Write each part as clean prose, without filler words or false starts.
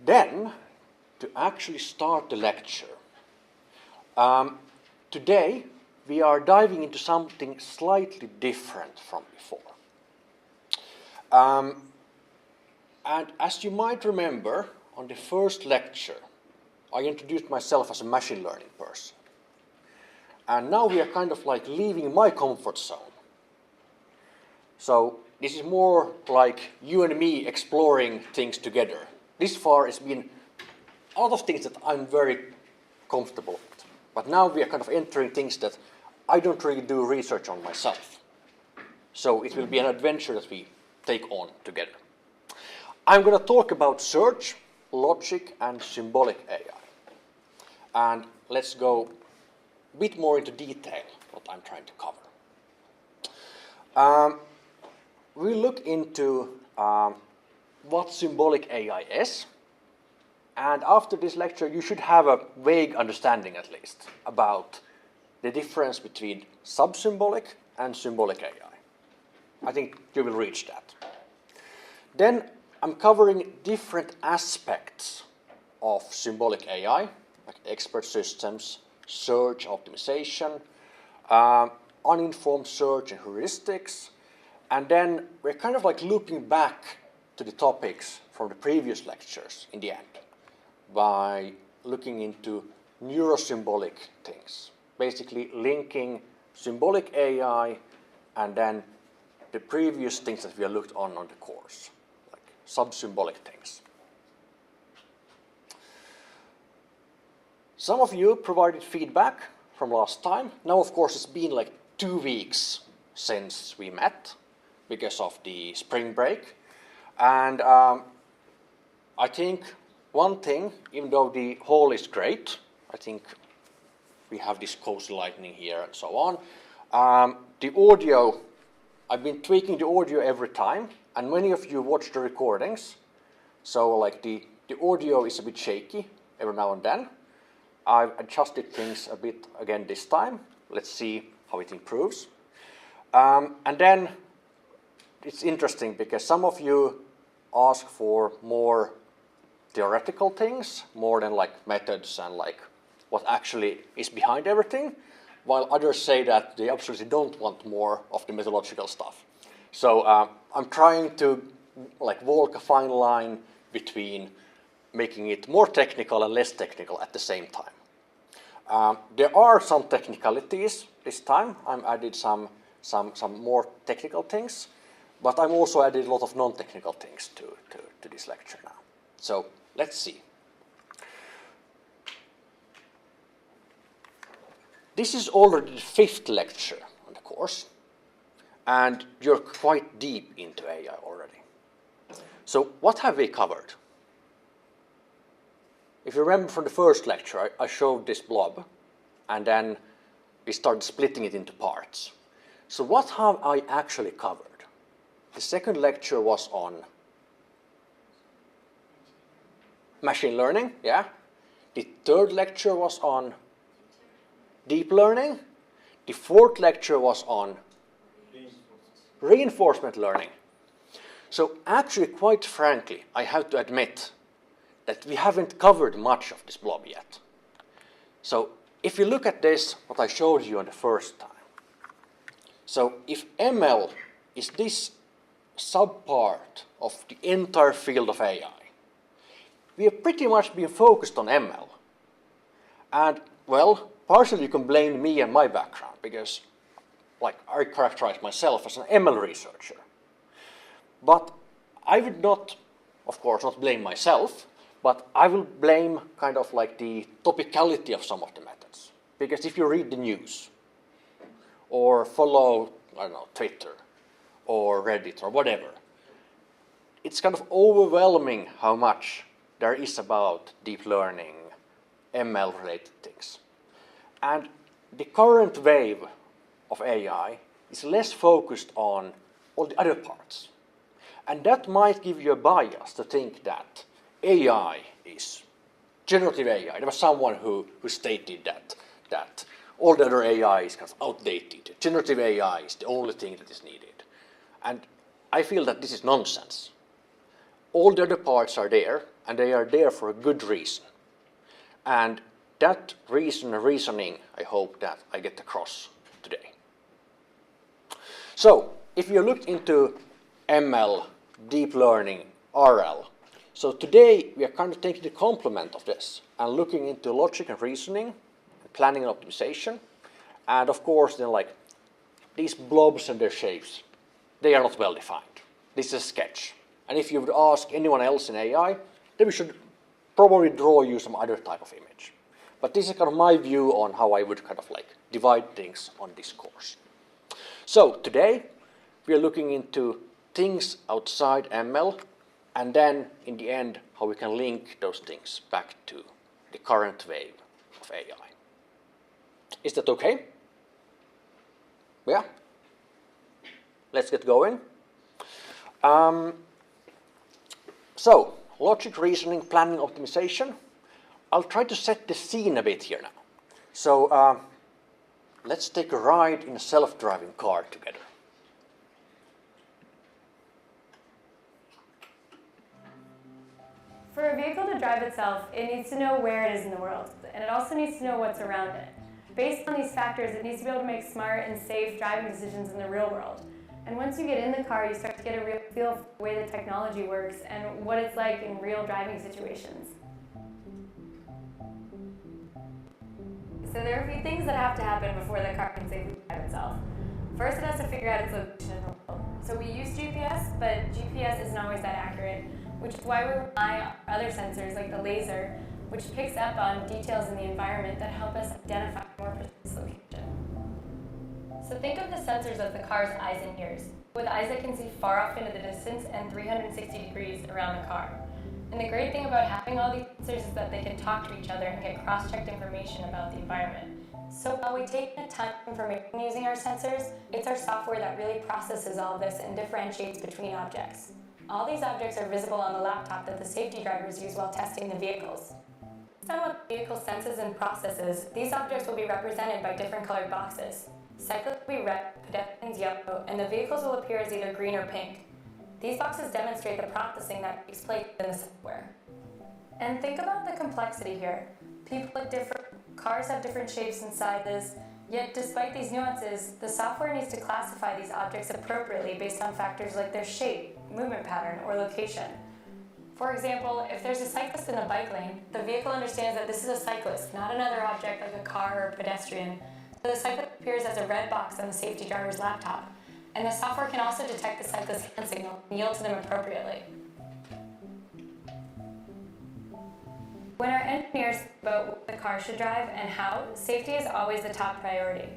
Then, to actually start the lecture, today we are diving into something slightly different from before. And as you might remember, on the first lecture, I introduced myself as a machine learning person. And now we are kind of like leaving my comfort zone. So this is more like you and me exploring things together. This far it's been a lot of things that I'm very comfortable with. But now we are kind of entering things that I don't really do research on myself. So it will be an adventure that we take on together. I'm going to talk about search, logic, and symbolic AI. And let's go a bit more into detail what I'm trying to cover. We'll look into what symbolic AI is. And after this lecture, you should have a vague understanding, at least, about the difference between sub-symbolic and symbolic AI. I think you will reach that. Then I'm covering different aspects of symbolic AI, like expert systems, search optimization, uninformed search and heuristics. And then we're kind of like looping back to the topics from the previous lectures in the end by looking into neuro-symbolic things, basically linking symbolic AI and then the previous things that we have looked on the course, like sub-symbolic things. Some of you provided feedback from last time. Now, of course, it's been like 2 weeks since we met because of the spring break. And I think one thing, even though the hall is great, I think we have this cozy lighting here and so on. The audio, I've been tweaking the audio every time, and many of you watch the recordings. So like the audio is a bit shaky every now and then. I've adjusted things a bit again this time. Let's see how it improves. And then it's interesting because some of you ask for more theoretical things, more than like methods and like what actually is behind everything, while others say that they absolutely don't want more of the methodological stuff. So I'm trying to like walk a fine line between making it more technical and less technical at the same time. There are some technicalities this time. I've added some more technical things, but I'm also added a lot of non-technical things to this lecture now. So let's see. This is already the 5th lecture on the course, and you're quite deep into AI already. So what have we covered? If you remember from the first lecture, I showed this blob, and then we started splitting it into parts. So what have I actually covered? The second lecture was on machine learning, yeah. The third lecture was on deep learning. The fourth lecture was on reinforcement learning. So actually, quite frankly, I have to admit that we haven't covered much of this blob yet. So if you look at this, what I showed you on the first time. So if ML is this subpart of the entire field of AI, we have pretty much been focused on ML. And, well, partially you can blame me and my background, because like, I characterize myself as an ML researcher. But I would not, of course, not blame myself, but I will blame kind of like the topicality of some of the methods. Because if you read the news, or follow, I don't know, Twitter, or Reddit, or whatever, it's kind of overwhelming how much there is about deep learning, ML-related things. And the current wave of AI is less focused on all the other parts. And that might give you a bias to think that AI is generative AI. There was someone who stated that all the other AI is kind of outdated. Generative AI is the only thing that is needed. And I feel that this is nonsense. all the other parts are there, and they are there for a good reason. And that reason and reasoning, I hope that I get across today. So, if you look into ML, deep learning, RL, so today we are kind of taking the complement of this and looking into logic and reasoning, planning and optimization, and of course then like these blobs and their shapes, they are not well defined. This is a sketch. And if you would ask anyone else in AI, then we should probably draw you some other type of image. But this is kind of my view on how I would kind of like divide things on this course. So today we are looking into things outside ML, and then in the end how we can link those things back to the current wave of AI. Is that okay? Yeah? Let's get going. So, logic, reasoning, planning, optimization. I'll try to set the scene a bit here now. So, let's take a ride in a self-driving car together. For a vehicle to drive itself, it needs to know where it is in the world, and it also needs to know what's around it. Based on these factors, it needs to be able to make smart and safe driving decisions in the real world. And once you get in the car, you start to get a real feel for the way the technology works and what it's like in real driving situations. So there are a few things that have to happen before the car can safely drive itself. First, it has to figure out its location in the world. So we use GPS, but GPS isn't always that accurate, which is why we rely on other sensors like the laser, which picks up on details in the environment that help us identify a more precise location. So think of the sensors as the car's eyes and ears, with eyes that can see far off into the distance and 360 degrees around the car. And the great thing about having all these sensors is that they can talk to each other and get cross-checked information about the environment. So while we take a ton of information using our sensors, it's our software that really processes all of this and differentiates between objects. All these objects are visible on the laptop that the safety drivers use while testing the vehicles. Based on what the vehicle senses and processes, these objects will be represented by different colored boxes. Cyclists will be red, pedestrians yellow, and the vehicles will appear as either green or pink. These boxes demonstrate the processing that takes place in the software. And think about the complexity here. People look different, cars have different shapes and sizes, yet despite these nuances, the software needs to classify these objects appropriately based on factors like their shape, movement pattern, or location. For example, if there's a cyclist in a bike lane, the vehicle understands that this is a cyclist, not another object like a car or a pedestrian. So the cyclist appears as a red box on the safety driver's laptop. And the software can also detect the cyclist's hand signal and yield to them appropriately. When our engineers think about what the car should drive and how, safety is always the top priority.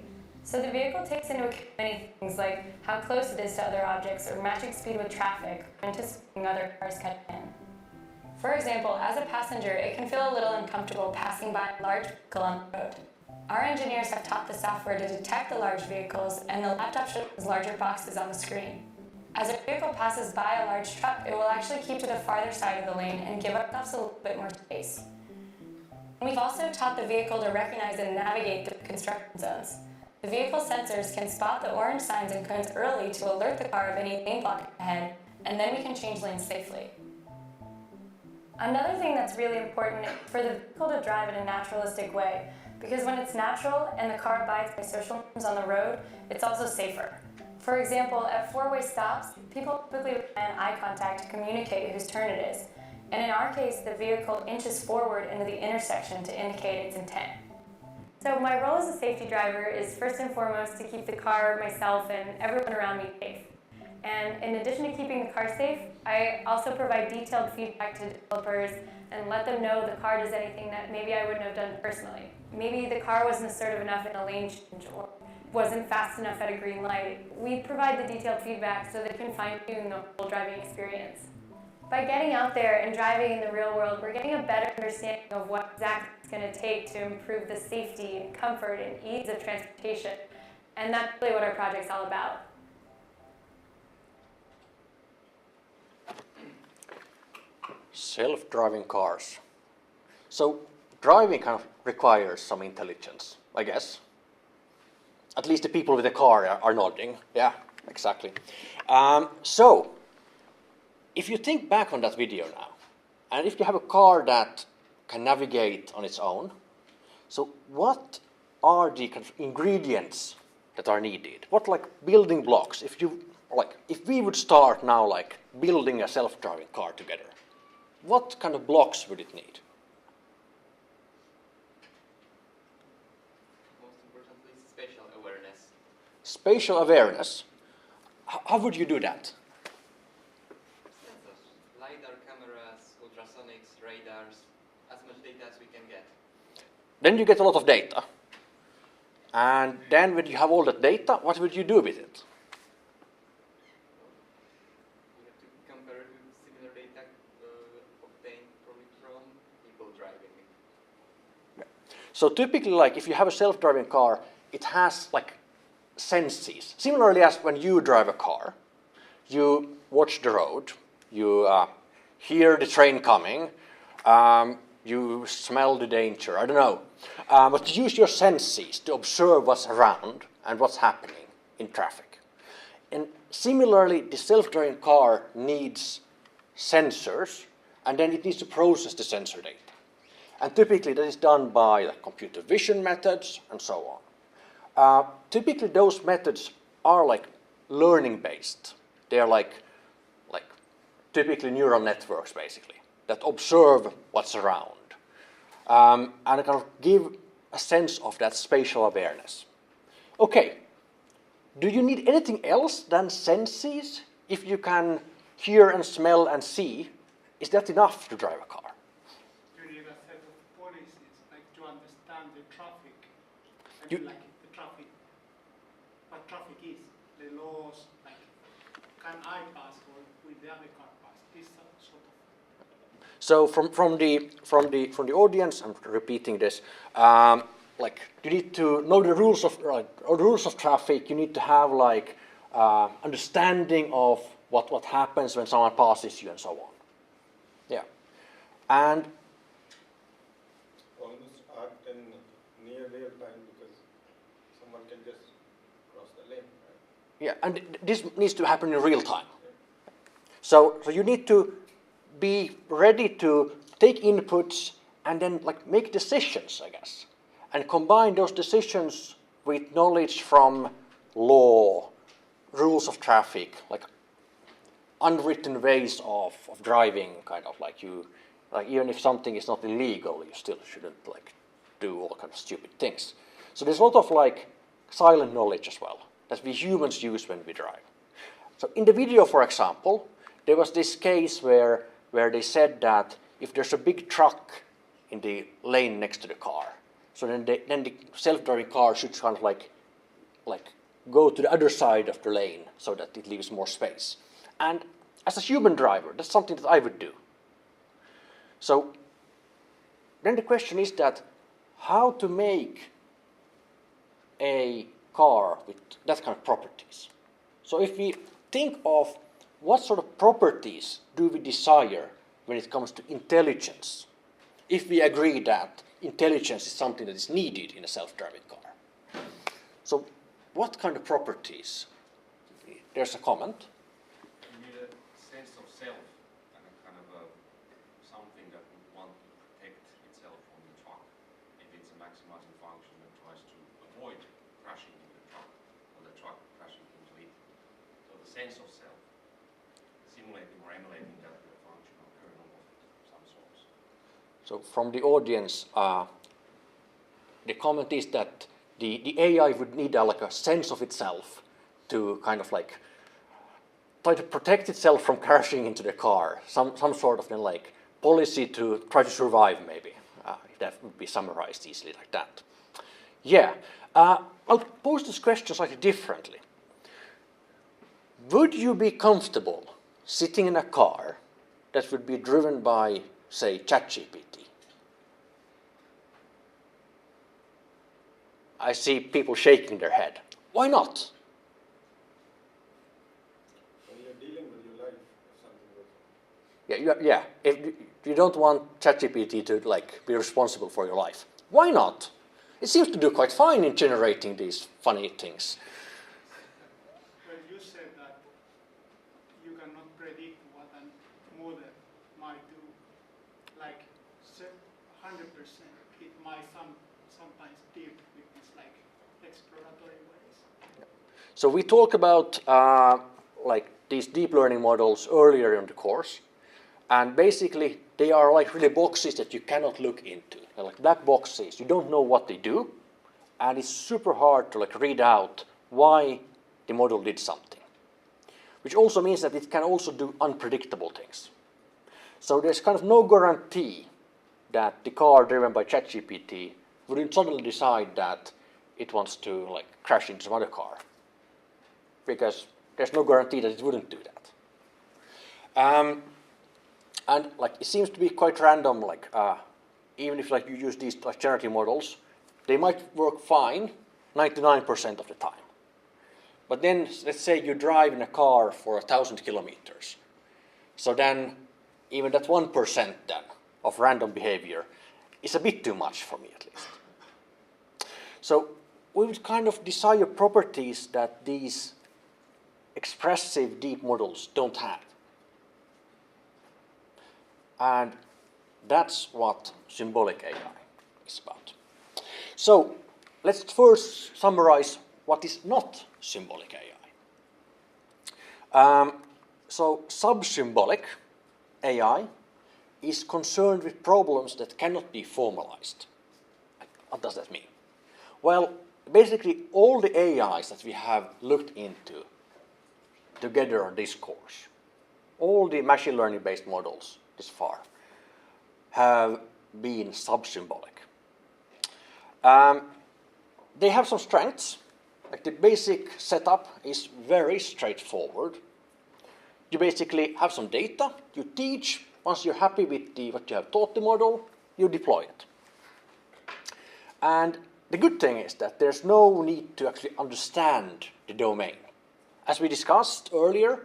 So the vehicle takes into account many things like how close it is to other objects or matching speed with traffic or anticipating other cars catching in. For example, as a passenger, it can feel a little uncomfortable passing by a large vehicle on the road. Our engineers have taught the software to detect the large vehicles, and the laptop shows larger boxes on the screen. As a vehicle passes by a large truck, it will actually keep to the farther side of the lane and give ourselves a little bit more space. And we've also taught the vehicle to recognize and navigate through construction zones. The vehicle sensors can spot the orange signs and cones early to alert the car of any lane block ahead, and then we can change lanes safely. Another thing that's really important is for the vehicle to drive in a naturalistic way, because when it's natural and the car abides by social norms on the road, it's also safer. For example, at four-way stops, people typically rely on eye contact to communicate whose turn it is. And in our case, the vehicle inches forward into the intersection to indicate its intent. So my role as a safety driver is first and foremost to keep the car, myself, and everyone around me safe. And in addition to keeping the car safe, I also provide detailed feedback to developers and let them know the car does anything that maybe I wouldn't have done personally. Maybe the car wasn't assertive enough in a lane change or wasn't fast enough at a green light. We provide the detailed feedback so they can fine-tune the whole driving experience. By getting out there and driving in the real world, we're getting a better understanding of what exactly it's going to take to improve the safety and comfort and ease of transportation. And that's really what our project's all about. Self-driving cars. So driving kind of requires some intelligence, I guess. At least the people with the car are nodding. Yeah, exactly. So if you think back on that video now, and if you have a car that can navigate on its own, so what are the kind of ingredients that are needed? What like building blocks? If we would start now like building a self-driving car together, what kind of blocks would it need? Most importantly, spatial awareness. Spatial awareness. How would you do that? Sensors, LiDAR cameras, ultrasonics, radars, as much data as we can get. Then you get a lot of data. And then when you have all that data, what would you do with it? We have to compare similar data obtained probably from people driving. So typically, like if you have a self-driving car, it has like senses. Similarly as when you drive a car, you watch the road, you hear the train coming, you smell the danger, I don't know. But you use your senses to observe what's around and what's happening in traffic. And similarly, the self-driving car needs sensors, and then it needs to process the sensor data. And typically that is done by like, computer vision methods and so on. Typically those methods are like learning based. They are like typically neural networks basically that observe what's around and kind of give a sense of that spatial awareness. Okay, do you need anything else than senses? If you can hear and smell and see, is that enough to drive a car? You need a set of policies, like to understand the traffic, and You- like the traffic, what traffic is, the laws, like can I pass or will the other car pass? This sort of. So from the audience, I'm repeating this. Like you need to know the rules of traffic. You need to have like understanding of what happens when someone passes you and so on. Yeah, and almost act in near real time because someone can just cross the lane, right? yeah, and this needs to happen in real time. So you need to be ready to take inputs and then like make decisions, I guess, and combine those decisions with knowledge from law, rules of traffic, like unwritten ways of driving, kind of like you, like even if something is not illegal, you still shouldn't like do all kind of stupid things. So there's a lot of like silent knowledge as well that we humans use when we drive. So in the video, for example, there was this case where they said that if there's a big truck in the lane next to the car, so then the self-driving car should kind of like go to the other side of the lane so that it leaves more space. And as a human driver, that's something that I would do. So then the question is that how to make a car with that kind of properties. So if we think of what sort of properties do we desire when it comes to intelligence, if we agree that intelligence is something that is needed in a self-driving car. So what kind of properties? There's a comment. You need a sense of self and a kind of something that would want to protect itself from the truck if it's a maximizing function that tries to avoid crashing into the truck or the truck crashing into it. So the sense of self, simulating or emulating that with a functional kernel of some sort. So from the audience, the comment is that the AI would need like a sense of itself to kind of like try to protect itself from crashing into the car. Some sort of like policy to try to survive, maybe. If that would be summarized easily like that. Yeah, I'll pose this question slightly differently. Would you be comfortable sitting in a car that would be driven by, say, ChatGPT? I see people shaking their head. Why not? When you're dealing with your life, if something goes wrong. Yeah. If you don't want ChatGPT to like be responsible for your life, why not? It seems to do quite fine in generating these funny things. Well, you said that you cannot predict what an might do like 100%. It might sometimes deal with this like exploratory ways. So we talked about like these deep learning models earlier in the course, and basically they are like really boxes that you cannot look into. They're like black boxes. You don't know what they do, and it's super hard to like read out why the model did something. Which also means that it can also do unpredictable things. So there's kind of no guarantee that the car driven by ChatGPT wouldn't suddenly decide that it wants to like crash into some other car, because there's no guarantee that it wouldn't do that. And like it seems to be quite random. Like even if like you use these like generative models, they might work fine 99% of the time. But then let's say you drive in a car for 1,000 kilometers. So then even that 1% then of random behavior is a bit too much for me at least. So we would kind of desire properties that these expressive deep models don't have. And that's what symbolic AI is about. So let's first summarize what is not symbolic AI. So sub-symbolic AI is concerned with problems that cannot be formalized. What does that mean? Well, basically all the AIs that we have looked into together on this course, all the machine learning based models this far, have been sub-symbolic. They have some strengths. Like the basic setup is very straightforward. You basically have some data, you teach. Once you're happy with what you have taught the model, you deploy it. And the good thing is that there's no need to actually understand the domain. As we discussed earlier,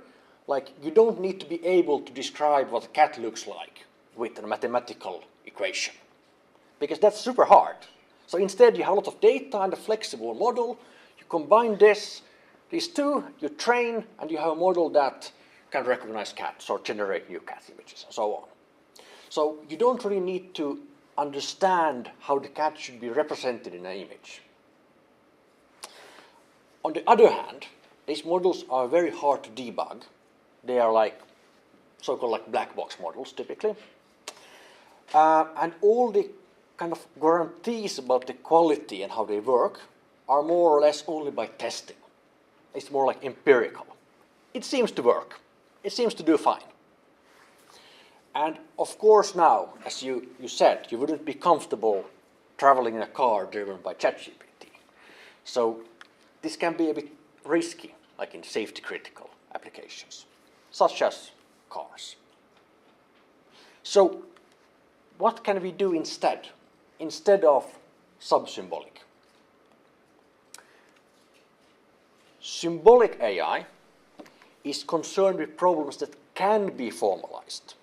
like you don't need to be able to describe what a cat looks like with a mathematical equation, because that's super hard. So instead you have a lot of data and a flexible model. You combine these two, you train, and you have a model that can recognize cats or generate new cat images and so on. So you don't really need to understand how the cat should be represented in an image. On the other hand, these models are very hard to debug. They are like so-called like black box models typically. And all the kind of guarantees about the quality and how they work are more or less only by testing. It's more like empirical. It seems to work. It seems to do fine. And of course now, as you said, you wouldn't be comfortable traveling in a car driven by ChatGPT. So this can be a bit risky, like in safety critical applications, such as cars. So what can we do instead of sub-symbolic? Symbolic AI is concerned with problems that can be formalized.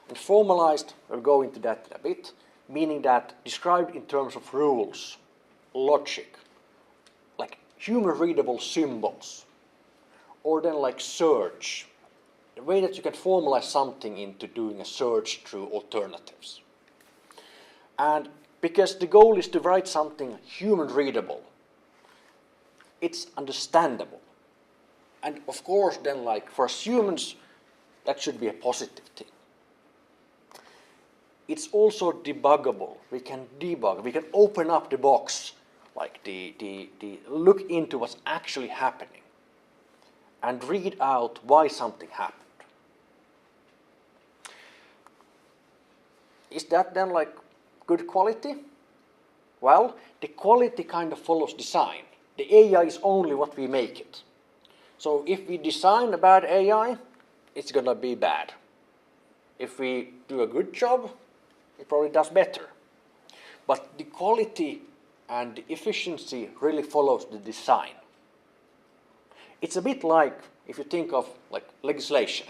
And formalized, we'll go into that in a bit, meaning that described in terms of rules, logic, like human-readable symbols, or then like search, the way that you can formalize something into doing a search through alternatives. And because the goal is to write something human-readable, it's understandable. And of course, then, like for us humans, that should be a positive thing. It's also debuggable. We can debug. We can open up the box, like the look into what's actually happening, and read out why something happened. Is that then like good quality? Well, the quality kind of follows design. The AI is only what we make it. So if we design a bad AI, it's going to be bad. If we do a good job, it probably does better. But the quality and the efficiency really follows the design. It's a bit like if you think of like legislation.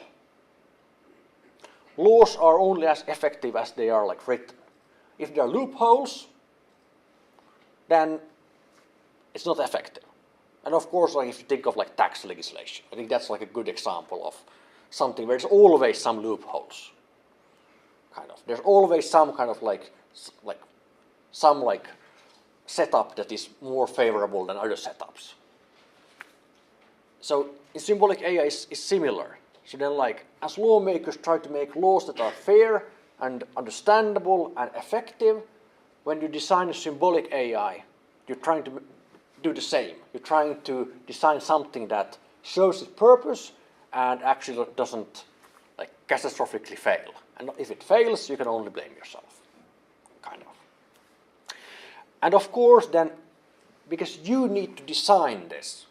Laws are only as effective as they are like written. If there are loopholes, then it's not effective. And of course, like if you think of like tax legislation, I think that's like a good example of something where there's always some loopholes. kind of. There's always some kind of some setup that is more favorable than other setups. So in symbolic AI is similar. So then as lawmakers try to make laws that are fair and understandable and effective, when you design a symbolic AI, you're trying to do the same. You're trying to design something that shows its purpose and actually doesn't catastrophically fail. And if it fails, you can only blame yourself, kind of. And of course then, because you need to design this,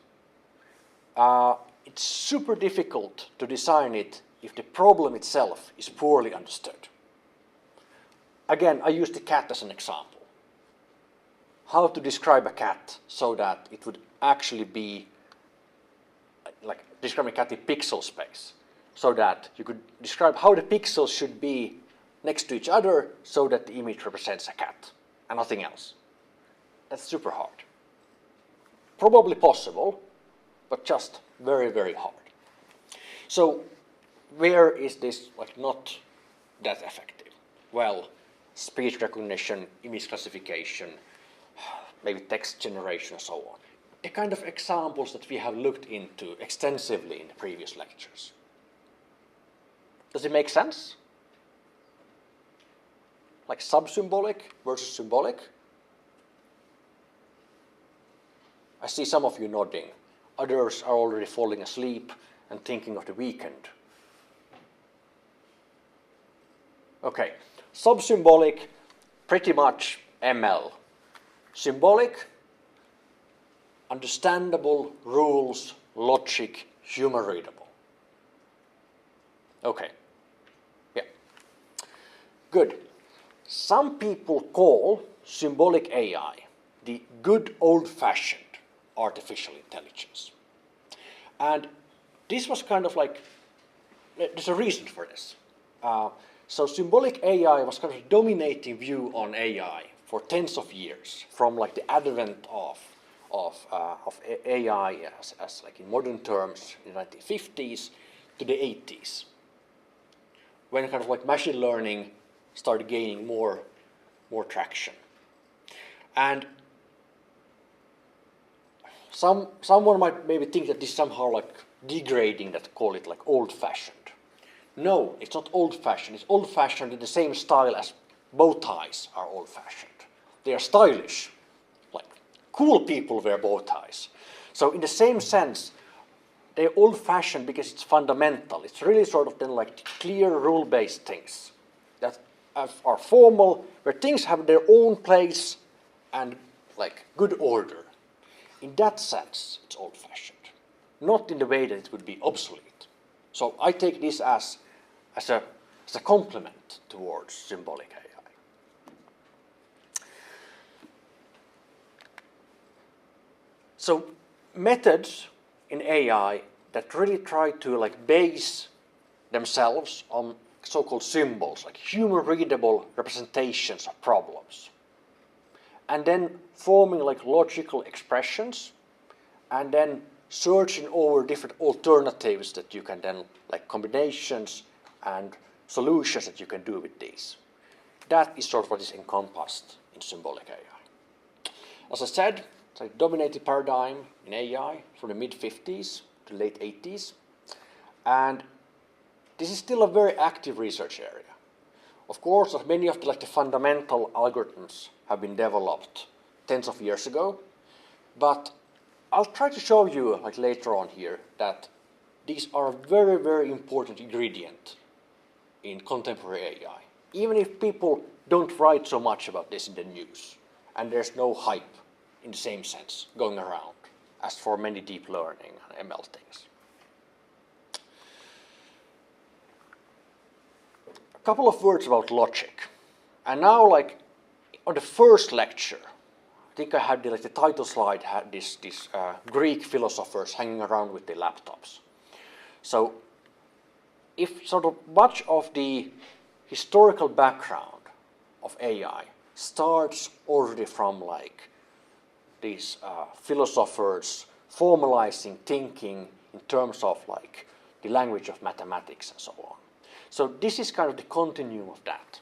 it's super difficult to design it if the problem itself is poorly understood. Again, I use the cat as an example. How to describe a cat so that it would actually be like describing a cat in pixel space, so that you could describe how the pixels should be next to each other so that the image represents a cat and nothing else. That's super hard. Probably possible, but just very, very hard. So where is this not that effective? Well, speech recognition, image classification, maybe text generation and so on. The kind of examples that we have looked into extensively in the previous lectures. Does it make sense? Like sub-symbolic versus symbolic? I see some of you nodding. Others are already falling asleep and thinking of the weekend. Okay, sub-symbolic, pretty much ML. Symbolic, understandable, rules, logic, humor readable. Okay, yeah, good. Some people call symbolic AI the good old-fashioned artificial intelligence. And this was kind of there's a reason for this. So symbolic AI was kind of a dominating view on AI for tens of years, from the advent of AI as in modern terms in the 1950s to the 80s, when kind of machine learning started gaining more traction. And someone might maybe think that this is somehow degrading, that call it old-fashioned. No, it's not old-fashioned. It's old-fashioned in the same style as bow ties are old-fashioned. They are stylish. Cool people wear bow ties. So in the same sense, they're old-fashioned because it's fundamental. It's really sort of then clear rule-based things that are formal, where things have their own place and good order. In that sense, it's old-fashioned. Not in the way that it would be obsolete. So I take this as a compliment towards symbolic AI. So methods in AI that really try to base themselves on so-called symbols, human-readable representations of problems, and then forming logical expressions, and then searching over different alternatives that you can then combinations and solutions that you can do with these. That is sort of what is encompassed in symbolic AI. As I said, it's a dominated paradigm in AI from the mid-50s to late 80s, and this is still a very active research area. Of course, many of the fundamental algorithms have been developed tens of years ago, but I'll try to show you later on here that these are a very, very important ingredient in contemporary AI, even if people don't write so much about this in the news, and there's no hype in the same sense going around as for many deep learning and ML things. A couple of words about logic. And now, on the first lecture, I think I had the title slide had these Greek philosophers hanging around with their laptops. So, if sort of much of the historical background of AI starts already from these philosophers formalizing thinking in terms of the language of mathematics and so on. So this is kind of the continuum of that.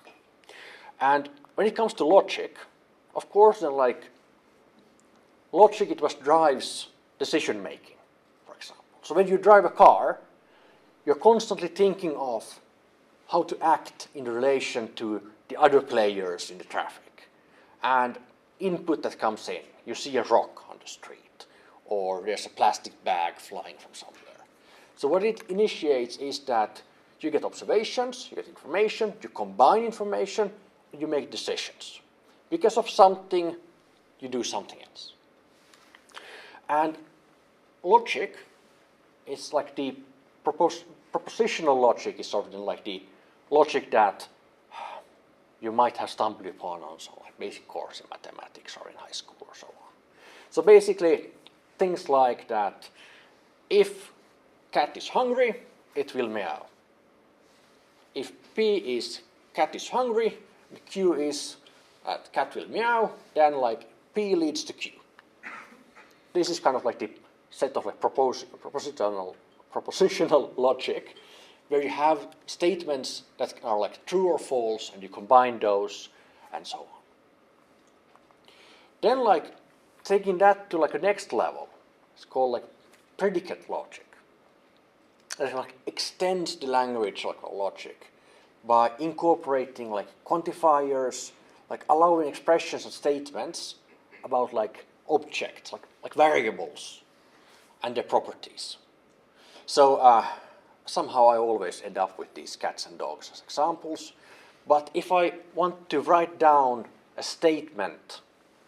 And when it comes to logic, of course, then like logic, it was drives decision making, for example. So when you drive a car, you're constantly thinking of how to act in relation to the other players in the traffic. And input that comes in, you see a rock on the street, or there's a plastic bag flying from somewhere. So what it initiates is that you get observations, you get information, you combine information, and you make decisions. Because of something, you do something else. And logic is like the propositional logic is sort of like the logic that you might have stumbled upon on some like basic course in mathematics or in high school or so on. So basically, things like that, if cat is hungry, it will meow. If P is cat is hungry, the Q is cat will meow, then like P leads to Q. This is kind of like the set of like propositional logic, where you have statements that are like true or false, and you combine those, and so on. Then like taking that to like a next level, it's called like predicate logic. It like extends the language like logic by incorporating like quantifiers, like allowing expressions and statements about like objects, like variables and their properties. So somehow I always end up with these cats and dogs as examples. But if I want to write down a statement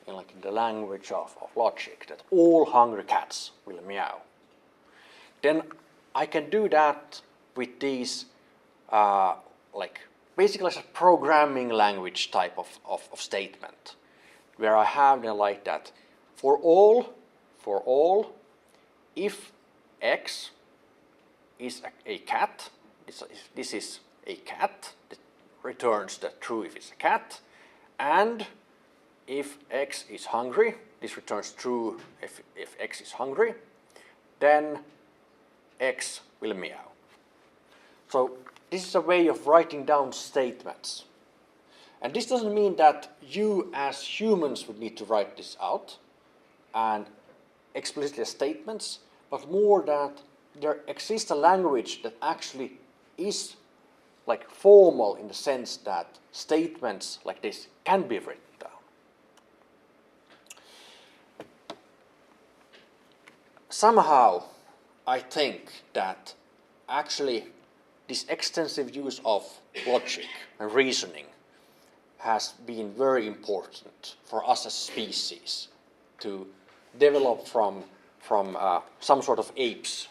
in the language of logic that all hungry cats will meow, then I can do that with these basically as a programming language type of statement, where I have like that for all, if X is a cat, this is a cat, that returns the true if it's a cat, and if X is hungry, this returns true if X is hungry, then X will meow. So this is a way of writing down statements. And this doesn't mean that you as humans would need to write this out and explicitly as statements, but more that there exists a language that actually is like formal in the sense that statements like this can be written down. Somehow, I think that actually this extensive use of logic and reasoning has been very important for us as a species to develop from some sort of apes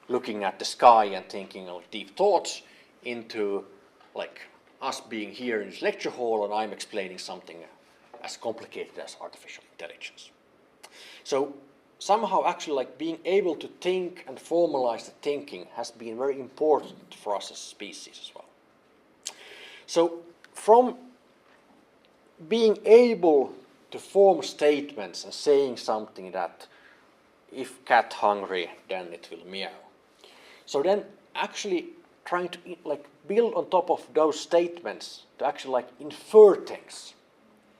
looking at the sky and thinking of deep thoughts into like us being here in this lecture hall and I'm explaining something as complicated as artificial intelligence. So somehow actually like being able to think and formalize the thinking has been very important for us as a species as well. So from being able to form statements and saying something that if cat hungry, then it will meow. So then actually trying to like build on top of those statements to actually like infer things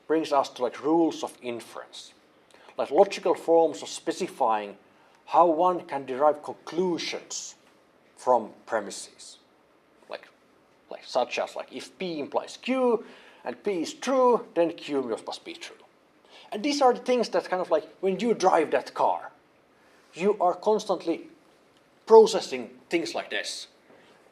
brings us to like rules of inference, like logical forms of specifying how one can derive conclusions from premises, like such as like if P implies Q and P is true, then Q must be true. And these are the things that kind of like when you drive that car, you are constantly processing things like this.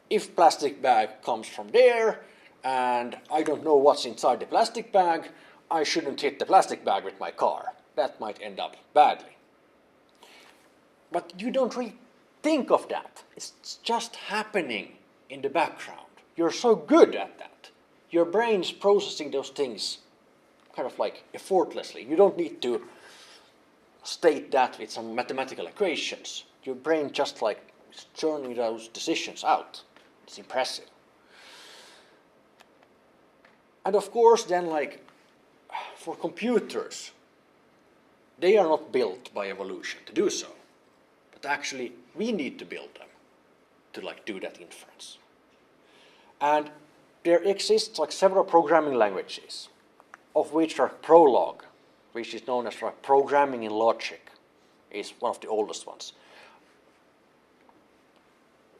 If plastic bag comes from there and I don't know what's inside the plastic bag, I shouldn't hit the plastic bag with my car. That might end up badly. But you don't really think of that. It's just happening in the background. You're so good at that. Your brain's processing those things kind of like effortlessly. You don't need to state that with some mathematical equations. Your brain just like is churning those decisions out. It's impressive. And of course then like for computers, they are not built by evolution to do so. But actually we need to build them to like do that inference. And there exists like several programming languages, of which are Prolog, which is known as like programming in logic, is one of the oldest ones.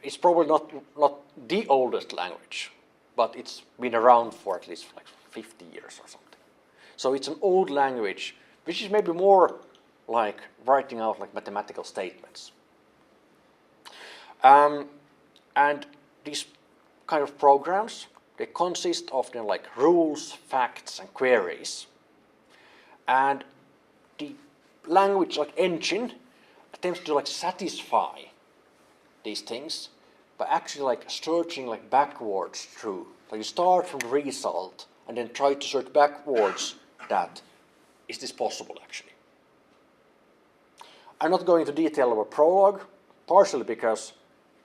It's probably not the oldest language, but it's been around for at least like 50 years or something. So it's an old language, which is maybe more like writing out like mathematical statements. And these kind of programs, they consist of then like rules, facts, and queries. And the language like engine attempts to like satisfy these things by actually like searching like backwards through. So you start from the result and then try to search backwards that is this possible actually. I'm not going into detail about Prolog, partially because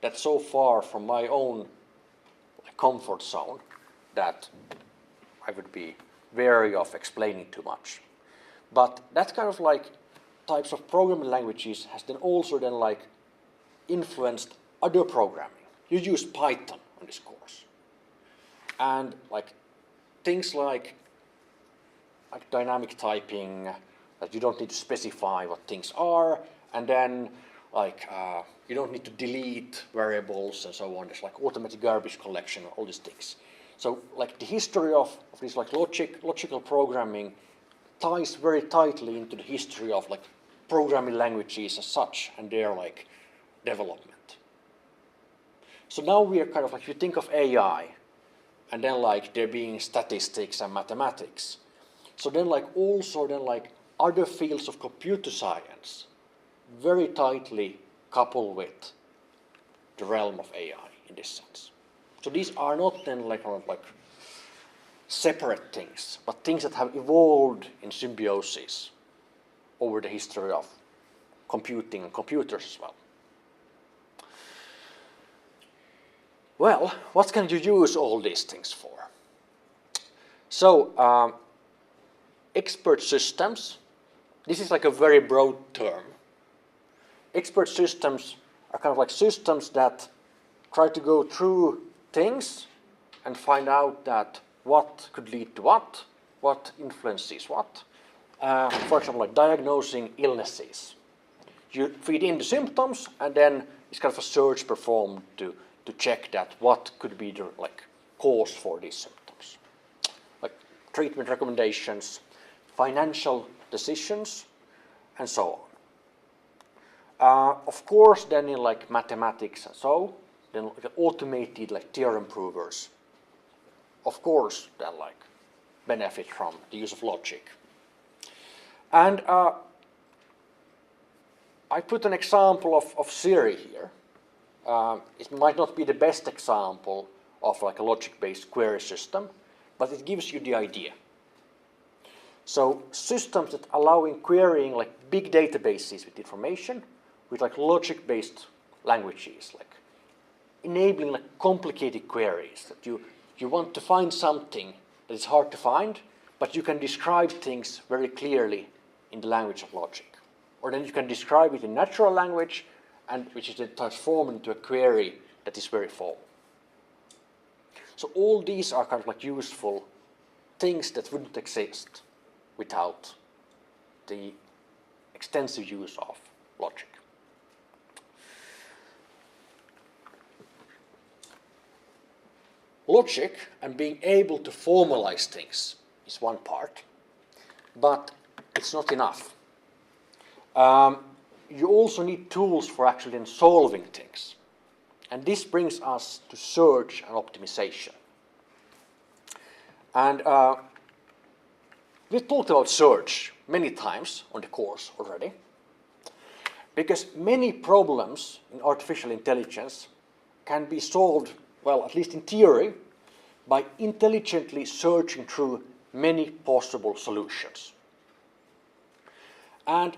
that's so far from my own comfort zone that I would be wary of explaining too much. But that kind of like types of programming languages has then also then like influenced other programming. You use Python on this course. And like things like dynamic typing, that you don't need to specify what things are, and then like you don't need to delete variables and so on. There's like automatic garbage collection, all these things. So like the history of this like logical programming ties very tightly into the history of like programming languages as such and their like development. So now we are kind of like, you think of AI and then like there being statistics and mathematics. So then like also then like other fields of computer science very tightly coupled with the realm of AI in this sense. So these are not then like kind of like separate things, but things that have evolved in symbiosis over the history of computing and computers as well. Well, what can you use all these things for? So, expert systems, this is like a very broad term. Expert systems are kind of like systems that try to go through things and find out that what could lead to what influences what. For example, like diagnosing illnesses. You feed in the symptoms and then it's kind of a search performed to check that what could be the like cause for these symptoms. Like treatment recommendations, financial decisions, and so on. Of course, then in like mathematics and so, then like automated like theorem provers, of course, then like benefit from the use of logic. And I put an example of Siri here. It might not be the best example of like a logic-based query system, but it gives you the idea. So systems that allowing querying like big databases with information with like logic-based languages, like enabling like complicated queries that you want to find something that is hard to find, but you can describe things very clearly in the language of logic. Or then you can describe it in natural language, and which is then transformed into a query that is very formal. So all these are kind of like useful things that wouldn't exist without the extensive use of logic. Logic and being able to formalize things is one part, but it's not enough. You also need tools for actually then solving things. And this brings us to search and optimization. And we've talked about search many times on the course already, because many problems in artificial intelligence can be solved, well, at least in theory, by intelligently searching through many possible solutions. And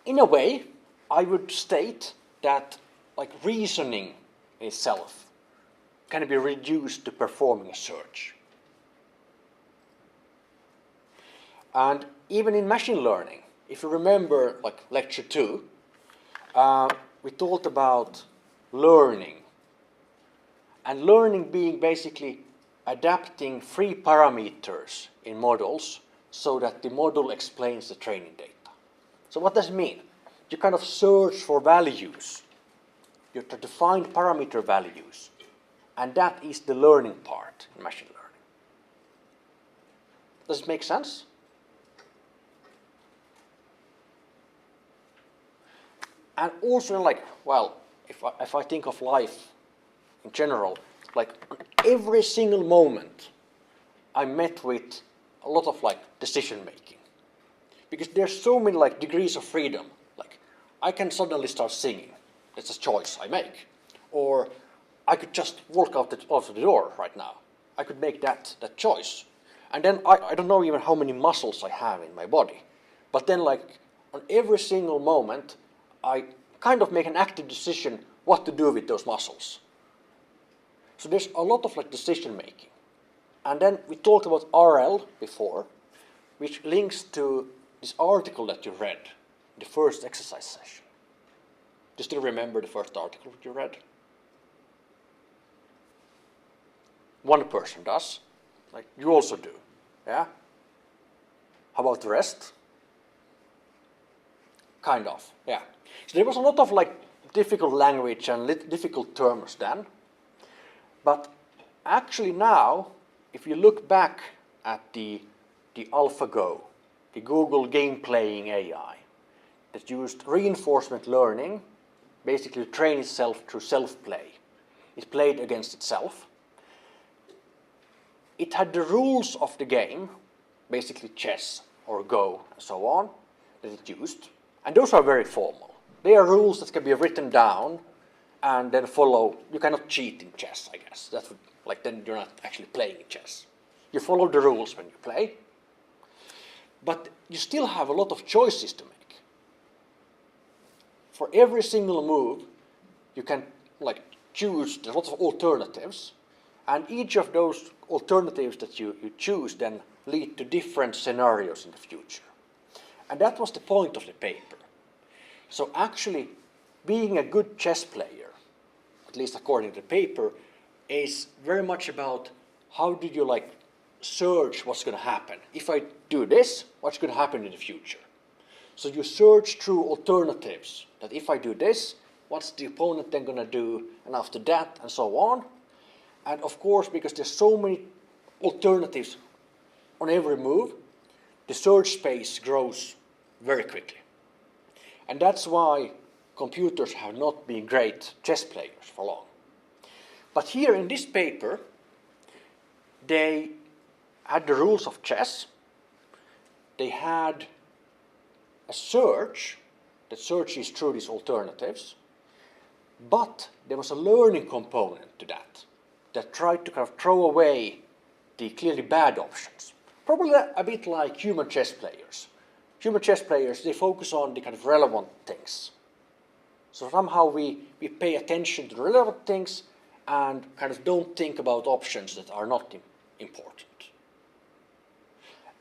in a way, I would state that like reasoning itself can be reduced to performing a search. And even in machine learning, if you remember like lecture 2, we talked about learning And learning being basically adapting free parameters in models so that the model explains the training data. So what does it mean? You kind of search for values. You try to find parameter values. And that is the learning part in machine learning. Does it make sense? And also, like, well, if I think of life in general, like every single moment I met with a lot of like decision making. Because there's so many like degrees of freedom. Like I can suddenly start singing. That's a choice I make. Or I could just walk out the door right now. I could make that choice. And then I don't know even how many muscles I have in my body. But then like on every single moment, I kind of make an active decision what to do with those muscles. So there's a lot of like decision making. And then we talked about RL before, which links to this article that you read, the first exercise session. Do you still remember the first article that you read? One person does. Like you also do. Yeah? How about the rest? Kind of, yeah. So there was a lot of like difficult language and difficult terms then. But actually now, if you look back at the AlphaGo, the Google game playing AI, that used reinforcement learning, basically to train itself through self-play. It played against itself. It had the rules of the game, basically chess or Go and so on, that it used. And those are very formal. They are rules that can be written down and then follow. You cannot cheat in chess, I guess. That would, like then you're not actually playing chess. You follow the rules when you play. But you still have a lot of choices to make. For every single move, you can like choose. There's lots of alternatives. And each of those alternatives that you choose then lead to different scenarios in the future. And that was the point of the paper. So actually, being a good chess player, at least according to the paper, is very much about how did you like search what's going to happen. If I do this, what's going to happen in the future? So you search through alternatives, that if I do this, what's the opponent then going to do, and after that, and so on. And of course, because there's so many alternatives on every move, the search space grows very quickly. And that's why computers have not been great chess players for long. But here in this paper, they had the rules of chess. They had a search that searches through these alternatives. But there was a learning component to that tried to kind of throw away the clearly bad options. Probably a bit like human chess players. Human chess players, they focus on the kind of relevant things. So somehow we pay attention to the relevant things and kind of don't think about options that are not important.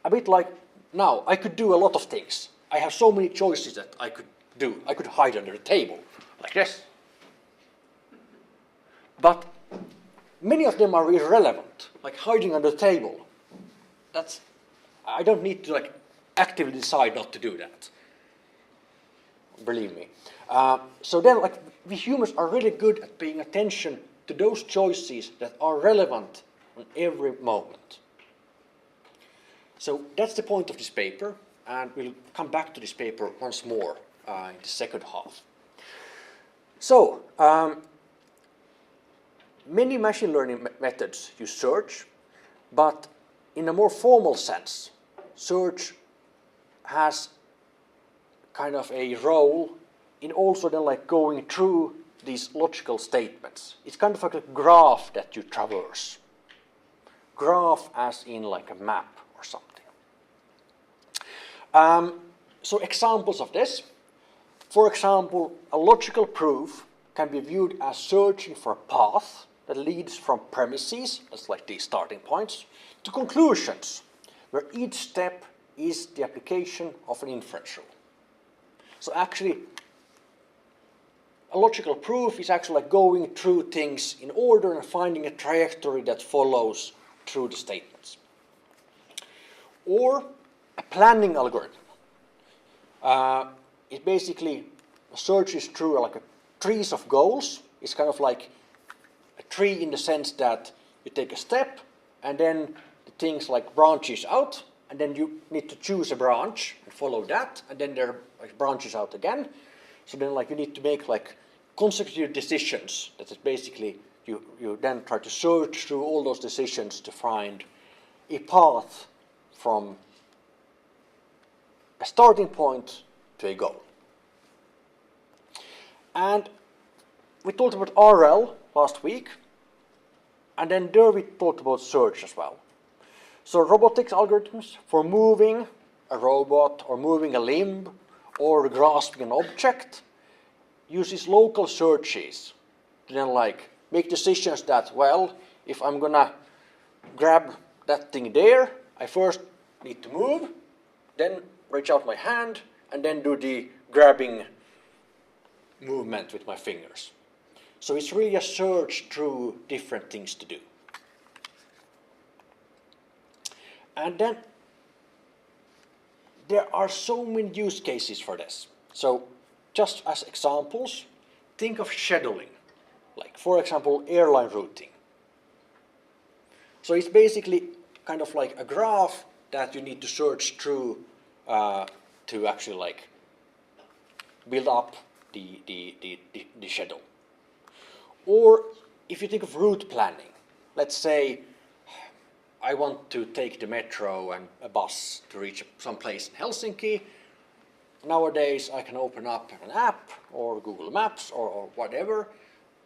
A bit like now, I could do a lot of things. I have so many choices that I could do. I could hide under the table, like this. But many of them are irrelevant, like hiding under the table. I don't need to like actively decide not to do that. Believe me. So then, like, we humans are really good at paying attention to those choices that are relevant on every moment. So that's the point of this paper, and we'll come back to this paper once more in the second half. So, many machine learning methods use search, but in a more formal sense, search has kind of a role in also then like going through these logical statements. It's kind of like a graph that you traverse. Graph as in like a map or something. So examples of this. For example, a logical proof can be viewed as searching for a path that leads from premises, that's like these starting points, to conclusions, where each step is the application of an inference rule. So actually, a logical proof is actually like going through things in order and finding a trajectory that follows through the statements. Or a planning algorithm. It basically searches through like a trees of goals. It's kind of like a tree in the sense that you take a step and then the things like branches out, and then you need to choose a branch and follow that, and then there are like branches out again. So then like you need to make like consecutive decisions. That is basically you then try to search through all those decisions to find a path from a starting point to a goal. And we talked about RL last week, and then there we talked about search as well. So robotics algorithms for moving a robot or moving a limb or grasping an object uses local searches to then like make decisions that, well, if I'm gonna grab that thing there, I first need to move, then reach out my hand, and then do the grabbing movement with my fingers. So it's really a search through different things to do. And then there are so many use cases for this. So just as examples, think of scheduling, like for example, airline routing. So it's basically kind of like a graph that you need to search through to actually like build up the schedule. Or if you think of route planning, let's say I want to take the metro and a bus to reach some place in Helsinki. Nowadays I can open up an app or Google Maps or whatever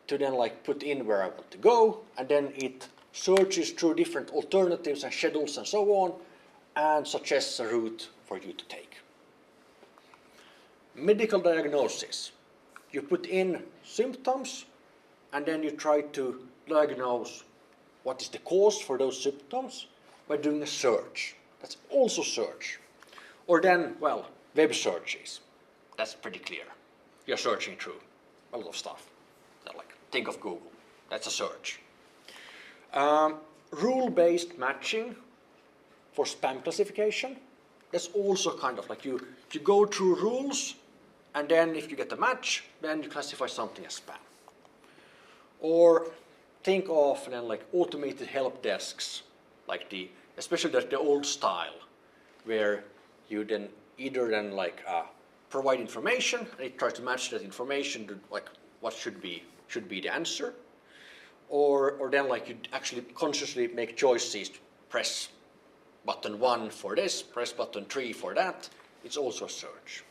to then like put in where I want to go, and then it searches through different alternatives and schedules and so on and suggests a route for you to take. Medical diagnosis. You put in symptoms and then you try to diagnose what is the cause for those symptoms by doing a search. That's also search. Or then, well, web searches. That's pretty clear. You're searching through a lot of stuff. So like, think of Google. That's a search. Rule-based matching for spam classification. That's also kind of like you go through rules, and then if you get a match, then you classify something as spam. Or think of then like automated help desks, like especially the old style, where you then either then like provide information and it tries to match that information to like what should be the answer, or then like you actually consciously make choices to press button 1 for this, press button 3 for that. It's also a search.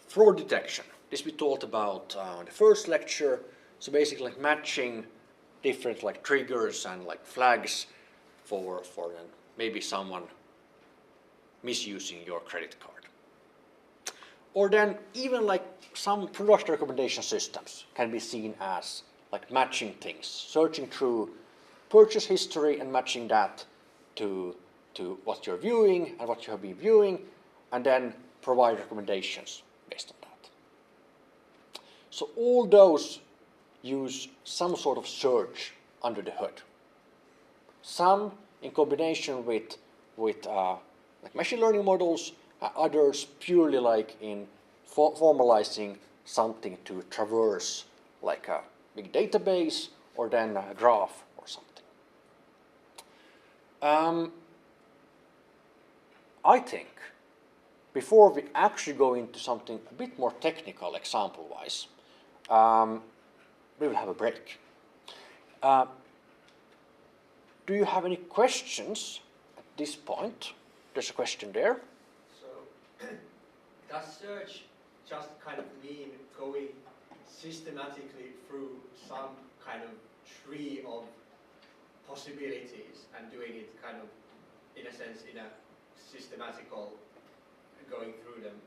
Fraud detection. This we talked about in the first lecture. So basically like matching different like triggers and like flags for maybe someone misusing your credit card. Or then even like some product recommendation systems can be seen as like matching things, searching through purchase history and matching that to what you're viewing and what you have been viewing, and then provide recommendations based on that. So all those use some sort of search under the hood. Some in combination with like machine learning models, others purely like in formalizing something to traverse like a big database or then a graph or something. I think before we actually go into something a bit more technical example-wise, we will have a break. Do you have any questions at this point? There's a question there. So, does search just kind of mean going systematically through some kind of tree of possibilities and doing it kind of, in a sense, in a systematical going through them,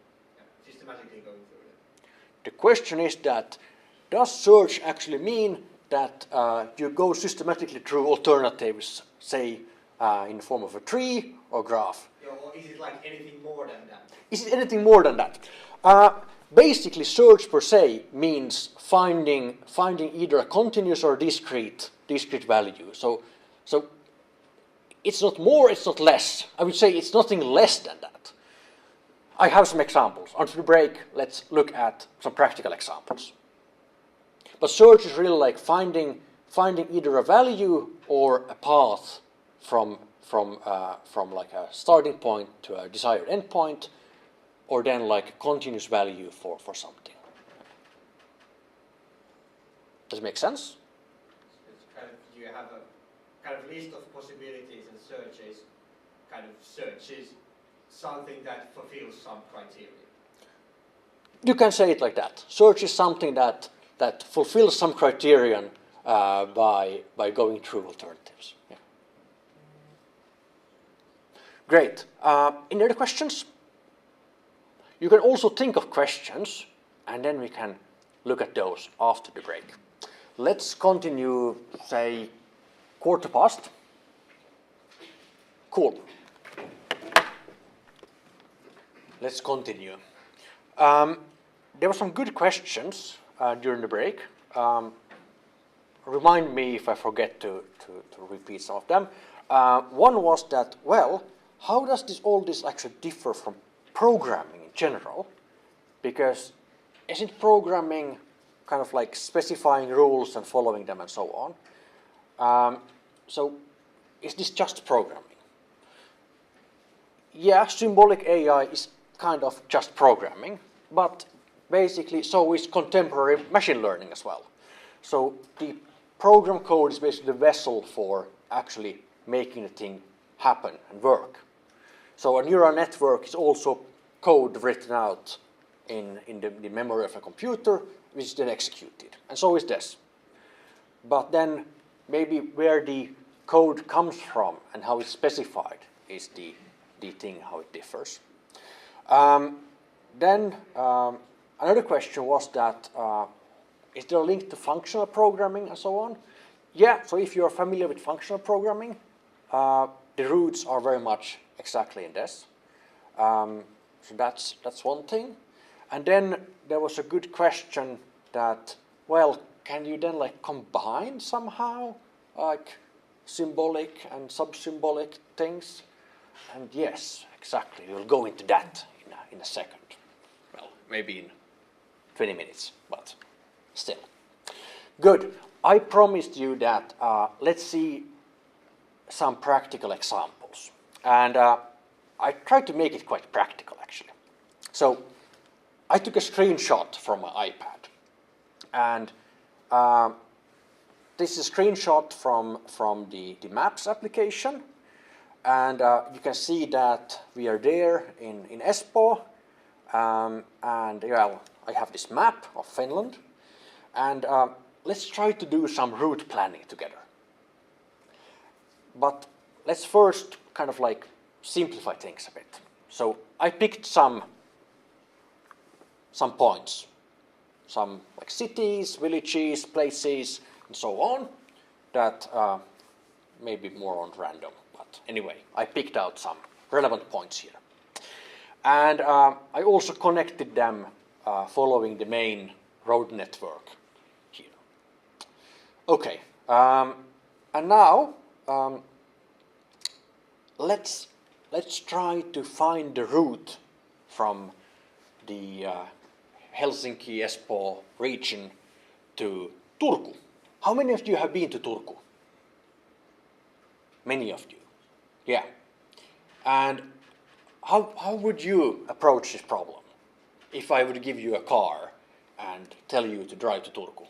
systematically going through them? The question is that, does search actually mean that you go systematically through alternatives, say in the form of a tree or graph? Or is it like anything more than that? Is it anything more than that? basically search per se means finding either a continuous or discrete value. So it's not more, it's not less. I would say it's nothing less than that. I have some examples. After the break, let's look at some practical examples. But search is really like finding either a value or a path from like a starting point to a desired endpoint, or then like a continuous value for something. Does it make sense? It's kind of, you have a kind of list of possibilities and searches, kind of searches something that fulfills some criteria. You can say it like that. Search is something that fulfills some criterion by going through alternatives. Yeah. Great. Any other questions? You can also think of questions, and then we can look at those after the break. Let's continue, say, 1:15. Cool. Let's continue. There were some good questions during the break. Remind me if I forget to repeat some of them. One was that, well, how does all this actually differ from programming in general? Because isn't programming kind of like specifying rules and following them and so on? So is this just programming? Yeah, symbolic AI is kind of just programming, but basically so is contemporary machine learning as well. So the program code is basically the vessel for actually making the thing happen and work. So a neural network is also code written out in the memory of a computer, which is then executed. And so is this. But then maybe where the code comes from and how it's specified is the thing, how it differs. Then another question was that is there a link to functional programming and so on? Yeah, so if you're familiar with functional programming, the roots are very much exactly in this. So that's one thing. And then there was a good question that, well, can you then like combine somehow like symbolic and sub-symbolic things? And yes, exactly. We'll go into that in a second. Well, maybe in 20 minutes, but still. Good. I promised you that let's see some practical examples. And I tried to make it quite practical, actually. So I took a screenshot from my iPad. And this is a screenshot from the Maps application. And you can see that we are there in Espoo. And well, I have this map of Finland. And let's try to do some route planning together. But let's first kind of like simplify things a bit. So I picked some points, some like cities, villages, places, and so on, that may be more on random. But anyway, I picked out some relevant points here. And I also connected them following the main road network here. Okay, and now let's try to find the route from the Helsinki-Espoo region to Turku. How many of you have been to Turku? Many of you. Yeah. And how would you approach this problem if I would give you a car and tell you to drive to Turku?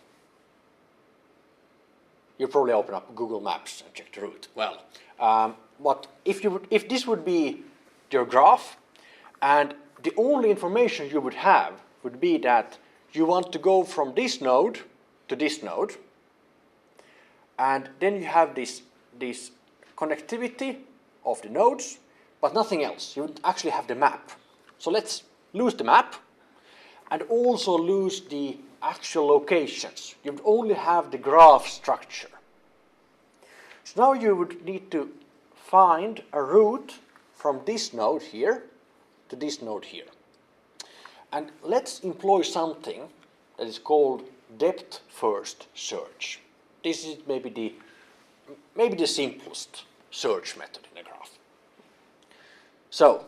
You probably open up Google Maps and check the route. Well, but if this would be your graph, and the only information you would have would be that you want to go from this node to this node, and then you have this connectivity of the nodes, but nothing else. You would actually have the map. So let's lose the map and also lose the actual locations. You would only have the graph structure. So now you would need to find a route from this node here to this node here. And let's employ something that is called depth-first search. This is maybe the simplest search method in a graph. So,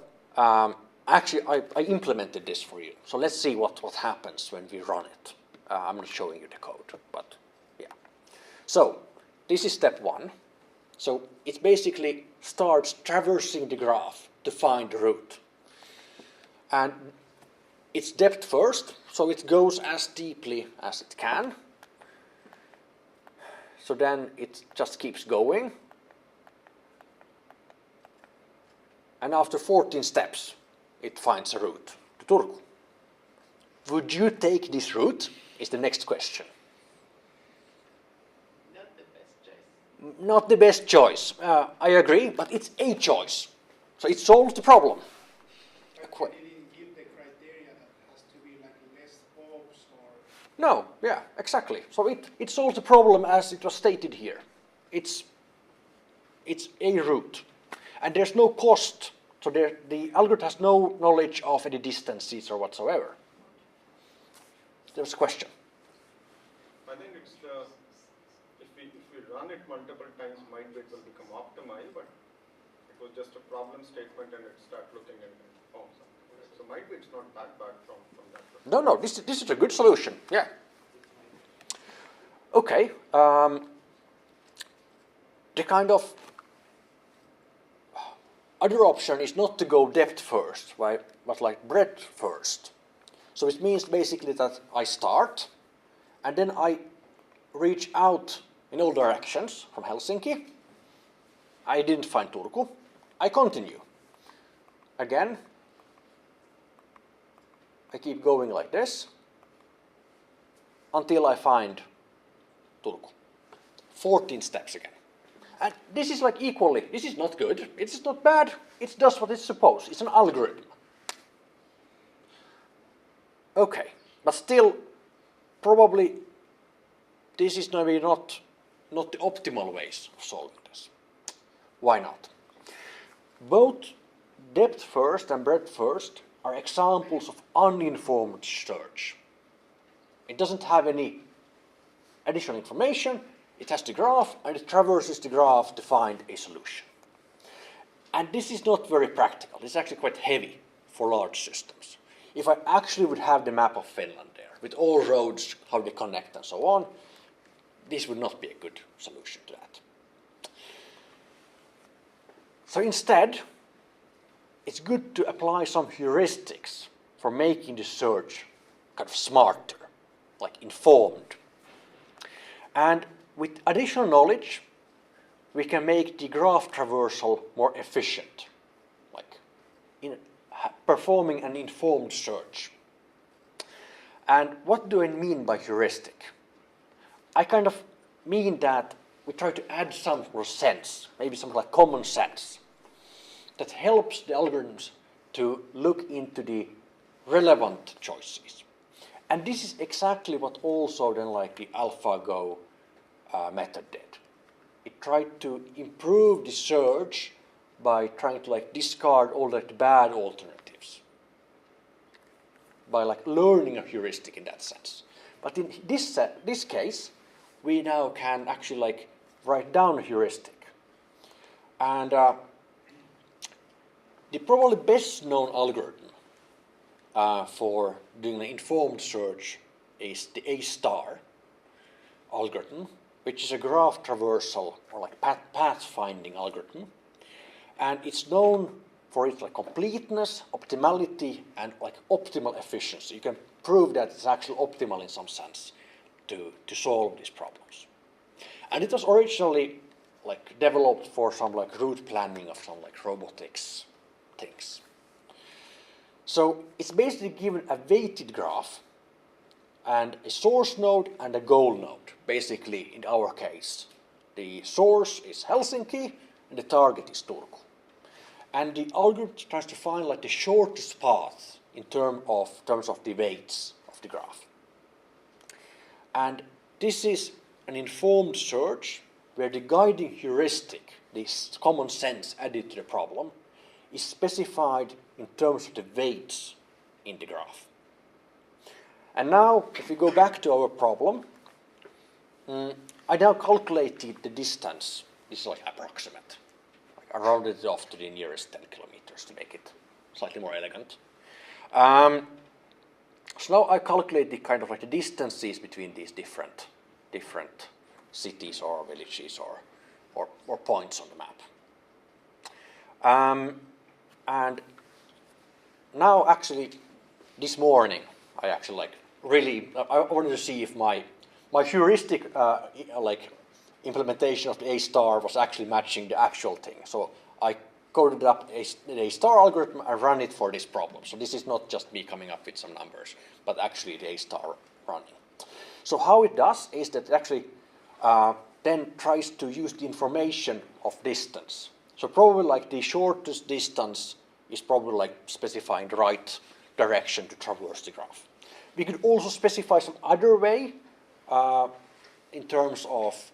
actually, I implemented this for you. So let's see what happens when we run it. I'm not showing you the code, but yeah. So this is step 1. So it basically starts traversing the graph to find the root. And it's depth first, so it goes as deeply as it can. So then it just keeps going. And after 14 steps, it finds a route to Turku. Would you take this route? Is the next question. Not the best choice. Not the best choice. I agree, but it's a choice. So it solves the problem. But you didn't give the criteria that has to be like less orbs or... No, yeah, exactly. So it solves the problem as it was stated here. It's a route. And there's no cost. So the algorithm has no knowledge of any distances or whatsoever. There's a question. I think it's the, if we run it multiple times, might be it will become optimized, but it was just a problem statement and it start looking and found something. Right? So might be it's not that bad from that perspective. No, this is a good solution. Yeah. Okay. The kind of other option is not to go depth first, right? But like breadth first. So it means basically that I start, and then I reach out in all directions from Helsinki. I didn't find Turku. I continue. Again, I keep going like this until I find Turku. 14 steps again. And this is like equally, this is not good, it's not bad, it does what it's supposed. It's an algorithm. Okay, but still, probably this is maybe not the optimal ways of solving this. Why not? Both depth first and breadth first are examples of uninformed search. It doesn't have any additional information, it has the graph and it traverses the graph to find a solution. And this is not very practical, it's actually quite heavy for large systems. If I actually would have the map of Finland there, with all roads, how they connect and so on, this would not be a good solution to that. So instead, it's good to apply some heuristics for making the search kind of smarter, like informed. And with additional knowledge, we can make the graph traversal more efficient, like in performing an informed search. And what do I mean by heuristic? I kind of mean that we try to add some more sense, maybe some like common sense, that helps the algorithms to look into the relevant choices. And this is exactly what also then like the AlphaGo method did. It tried to improve the search by trying to like discard all the bad alternatives, by like learning a heuristic in that sense. But in this case, we now can actually like write down a heuristic. And the probably best known algorithm for doing an informed search is the A* algorithm, which is a graph traversal or like path finding algorithm. And it's known for its like completeness, optimality, and like optimal efficiency. You can prove that it's actually optimal in some sense to solve these problems. And it was originally like developed for some like route planning of some like robotics things. So it's basically given a weighted graph and a source node and a goal node. Basically, in our case, the source is Helsinki and the target is Turku. And the algorithm tries to find like the shortest path in terms of the weights of the graph. And this is an informed search where the guiding heuristic, this common sense added to the problem, is specified in terms of the weights in the graph. And now, if we go back to our problem, I now calculated the distance. This is like approximate. I rounded it off to the nearest 10 kilometers to make it slightly more elegant. So now I calculated kind of like the distances between these different cities or villages or points on the map. And now actually this morning I actually like really I wanted to see if my heuristic like implementation of the A star was actually matching the actual thing. So I coded up a star algorithm and ran it for this problem. So this is not just me coming up with some numbers, but actually the A star running. So how it does is that it actually then tries to use the information of distance. So probably like the shortest distance is probably like specifying the right direction to traverse the graph. We could also specify some other way in terms of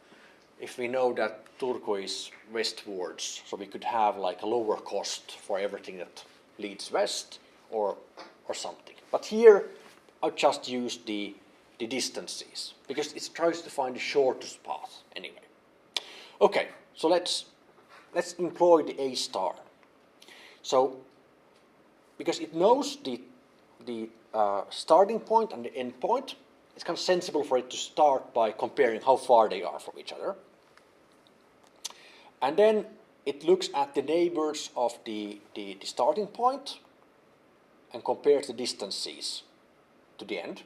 if we know that Turku is westwards, so we could have like a lower cost for everything that leads west or something. But here I'll just use the distances because it tries to find the shortest path anyway. Okay, so let's employ the A star. So because it knows the starting point and the end point, it's kind of sensible for it to start by comparing how far they are from each other. And then it looks at the neighbors of the starting point and compares the distances to the end.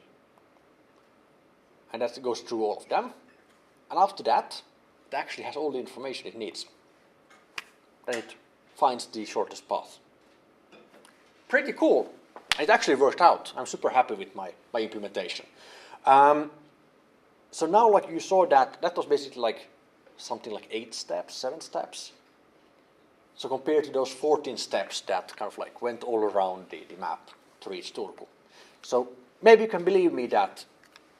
And that goes through all of them. And after that, it actually has all the information it needs. Then it finds the shortest path. Pretty cool. It actually worked out. I'm super happy with my implementation. So now, like you saw that was basically like something like 8 steps, 7 steps. So compared to those 14 steps that kind of like went all around the map to reach Turku. So maybe you can believe me that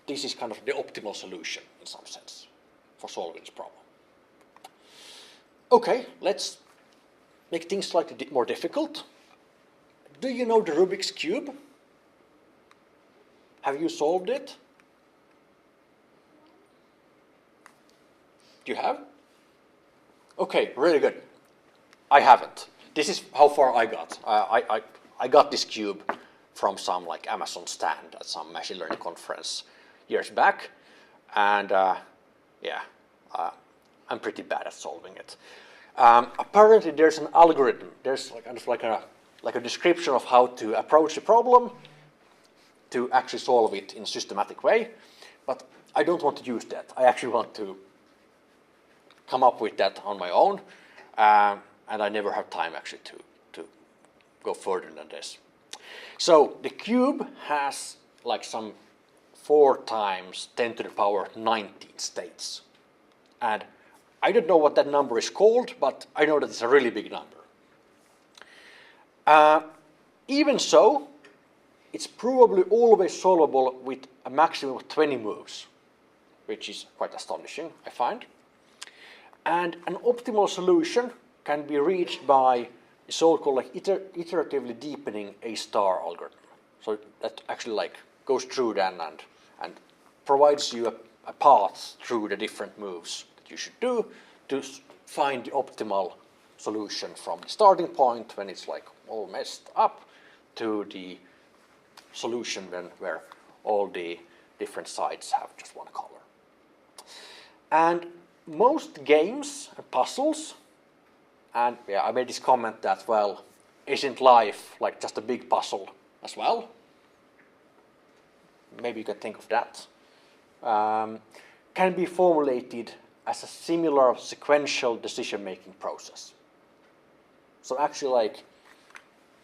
this is kind of the optimal solution in some sense for solving this problem. Okay, let's make things slightly more difficult. Do you know the Rubik's Cube? Have you solved it? You have? Okay, really good. I haven't. This is how far I got. I got this cube from some like Amazon stand at some machine learning conference years back, and I'm pretty bad at solving it. Apparently, there's an algorithm. There's kind of like a description of how to approach the problem to actually solve it in a systematic way, but I don't want to use that. I actually want to come up with that on my own, and I never have time actually to go further than this. So the cube has like some 4 times 10 to the power 19 states. And I don't know what that number is called, but I know that it's a really big number. Even so, it's probably always solvable with a maximum of 20 moves, which is quite astonishing, I find. And an optimal solution can be reached by a so-called like iteratively deepening A star algorithm. So that actually like goes through then and provides you a path through the different moves that you should do to find the optimal solution from the starting point when it's like all messed up to the solution where all the different sides have just one color. And most games and puzzles, and I made this comment that, well, isn't life like just a big puzzle as well? Maybe you can think of that. Can be formulated as a similar sequential decision-making process. So actually, like,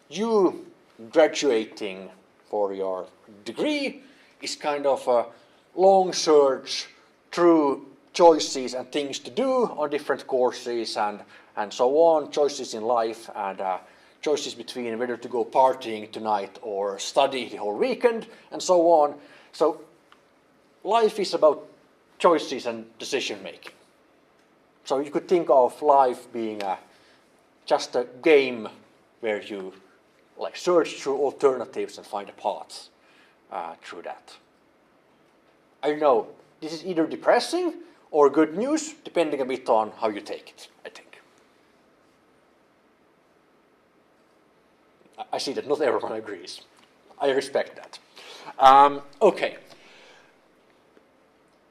you graduating for your degree is kind of a long search through choices and things to do on different courses and so on, choices in life and choices between whether to go partying tonight or study the whole weekend and so on. So life is about choices and decision making. So you could think of life being just a game where you like search through alternatives and find a path through that. I know this is either depressing or good news, depending a bit on how you take it, I think. I see that not everyone agrees. I respect that. Okay.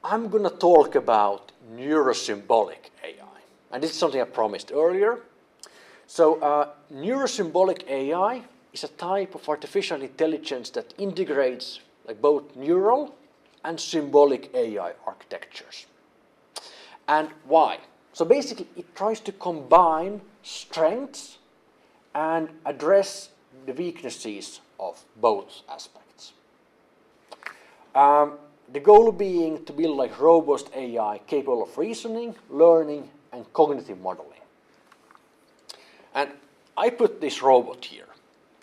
I'm going to talk about neuro-symbolic AI. And this is something I promised earlier. So neuro-symbolic AI is a type of artificial intelligence that integrates both neural and symbolic AI architectures. And why? So basically, it tries to combine strengths and address the weaknesses of both aspects. The goal being to build robust AI capable of reasoning, learning, and cognitive modeling. And I put this robot here.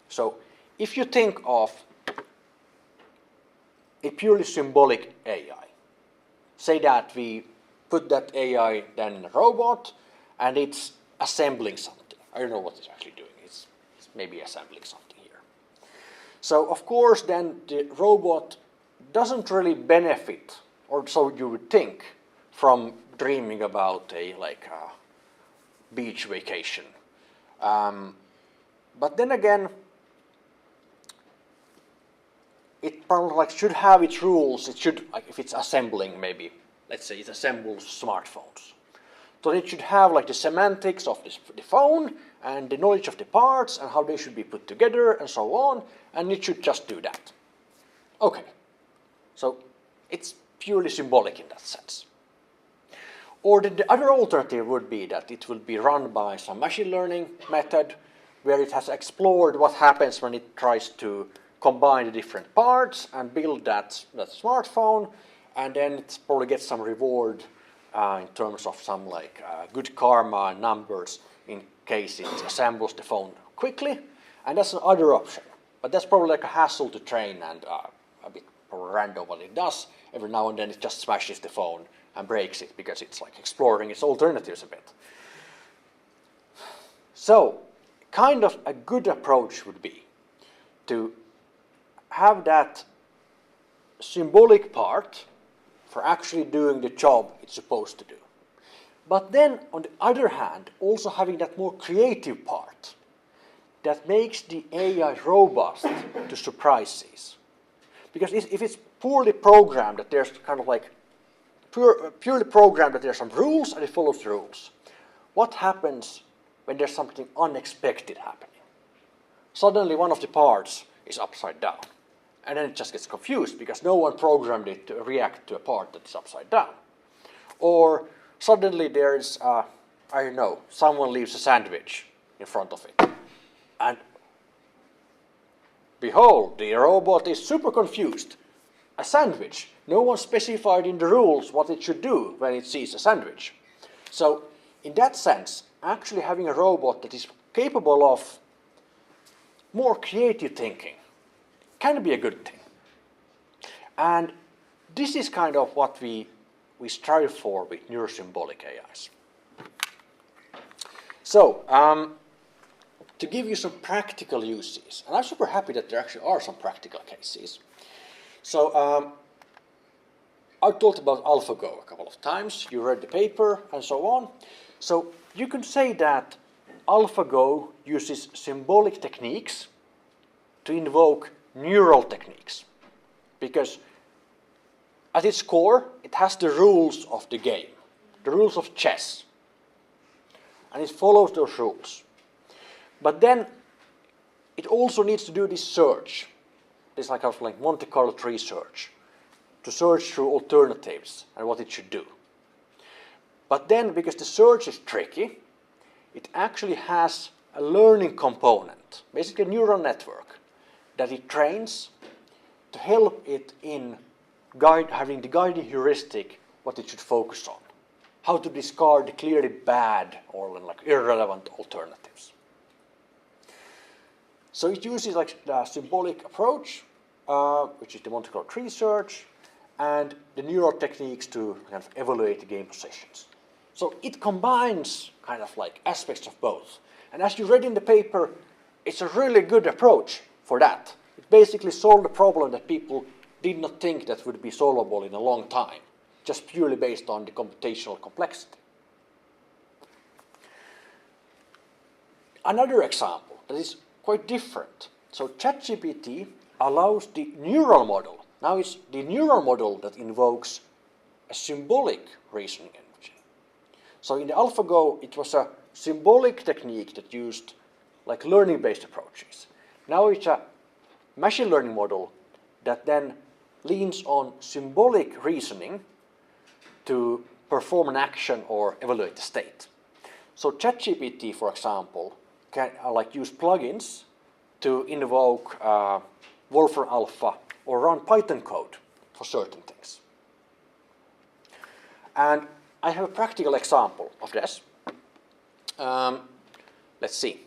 So if you think of a purely symbolic AI, say that we put that AI then in a robot and it's assembling something. I don't know what it's actually doing. It's maybe assembling something here. So of course then the robot doesn't really benefit, or so you would think, from dreaming about a beach vacation. But then again, it probably should have its rules. It should, if it's assembling, maybe, let's say it assembles smartphones. So it should have the semantics of the phone and the knowledge of the parts and how they should be put together and so on, and it should just do that. Okay, so it's purely symbolic in that sense. Or the other alternative would be that it will be run by some machine learning method where it has explored what happens when it tries to combine the different parts and build that smartphone, and then it probably gets some reward in terms of some good karma numbers in case it assembles the phone quickly, and that's another option. But that's probably a hassle to train and a bit random what it does. Every now and then it just smashes the phone and breaks it because it's exploring its alternatives a bit. So, kind of a good approach would be to have that symbolic part for actually doing the job it's supposed to do. But then, on the other hand, also having that more creative part that makes the AI robust to surprises. Because if it's poorly programmed, that there's kind of purely programmed that there's some rules and it follows the rules, what happens when there's something unexpected happening? Suddenly one of the parts is upside down. And then it just gets confused because no one programmed it to react to a part that is upside down. Or suddenly there's, I don't know, someone leaves a sandwich in front of it. And behold, the robot is super confused. A sandwich. No one specified in the rules what it should do when it sees a sandwich. So, in that sense, actually having a robot that is capable of more creative thinking can be a good thing. And this is kind of what we strive for with neurosymbolic AIs. So, to give you some practical uses, and I'm super happy that there actually are some practical cases. So, I've talked about AlphaGo a couple of times. You read the paper and so on. So, you can say that AlphaGo uses symbolic techniques to invoke neural techniques, because at its core it has the rules of the game, the rules of chess, and it follows those rules. But then it also needs to do this search, this like Monte Carlo tree search, to search through alternatives and what it should do. But then, because the search is tricky, it actually has a learning component, basically a neural network, that it trains to help it in having the guiding heuristic what it should focus on, how to discard the clearly bad or irrelevant alternatives. So it uses the symbolic approach, which is the Monte Carlo tree search, and the neural techniques to kind of evaluate the game positions. So it combines kind of aspects of both. And as you read in the paper, it's a really good approach for that. It basically solved a problem that people did not think that would be solvable in a long time, just purely based on the computational complexity. Another example that is quite different. So ChatGPT allows the neural model. Now it's the neural model that invokes a symbolic reasoning engine. So in the AlphaGo, it was a symbolic technique that used like learning-based approaches. Now it's a machine learning model that then leans on symbolic reasoning to perform an action or evaluate the state. So ChatGPT, for example, can use plugins to invoke Wolfram Alpha or run Python code for certain things. And I have a practical example of this. Let's see.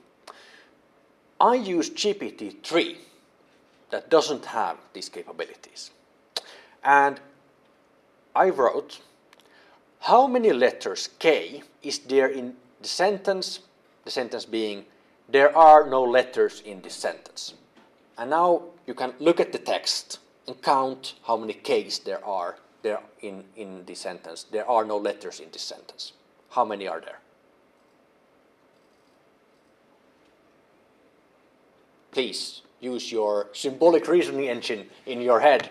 I use GPT-3 that doesn't have these capabilities. And I wrote, how many letters K is there in the sentence being, there are no letters in this sentence. And now you can look at the text and count how many K's there are in the sentence. There are no letters in this sentence. How many are there? Please use your symbolic reasoning engine in your head.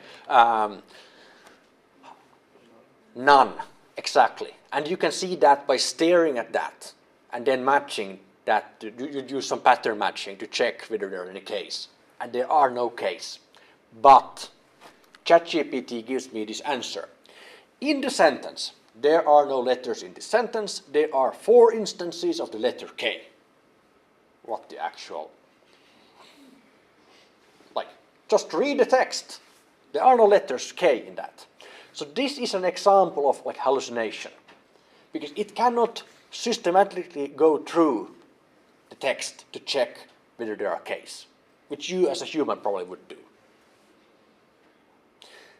None, exactly. And you can see that by staring at that and then matching that. You do some pattern matching to check whether there are any K's. And there are no K's. But ChatGPT gives me this answer. In the sentence, there are no letters in this sentence. There are 4 instances of the letter K. What the actual... just read the text. There are no letters K in that. So this is an example of hallucination, because it cannot systematically go through the text to check whether there are K's, which you as a human probably would do.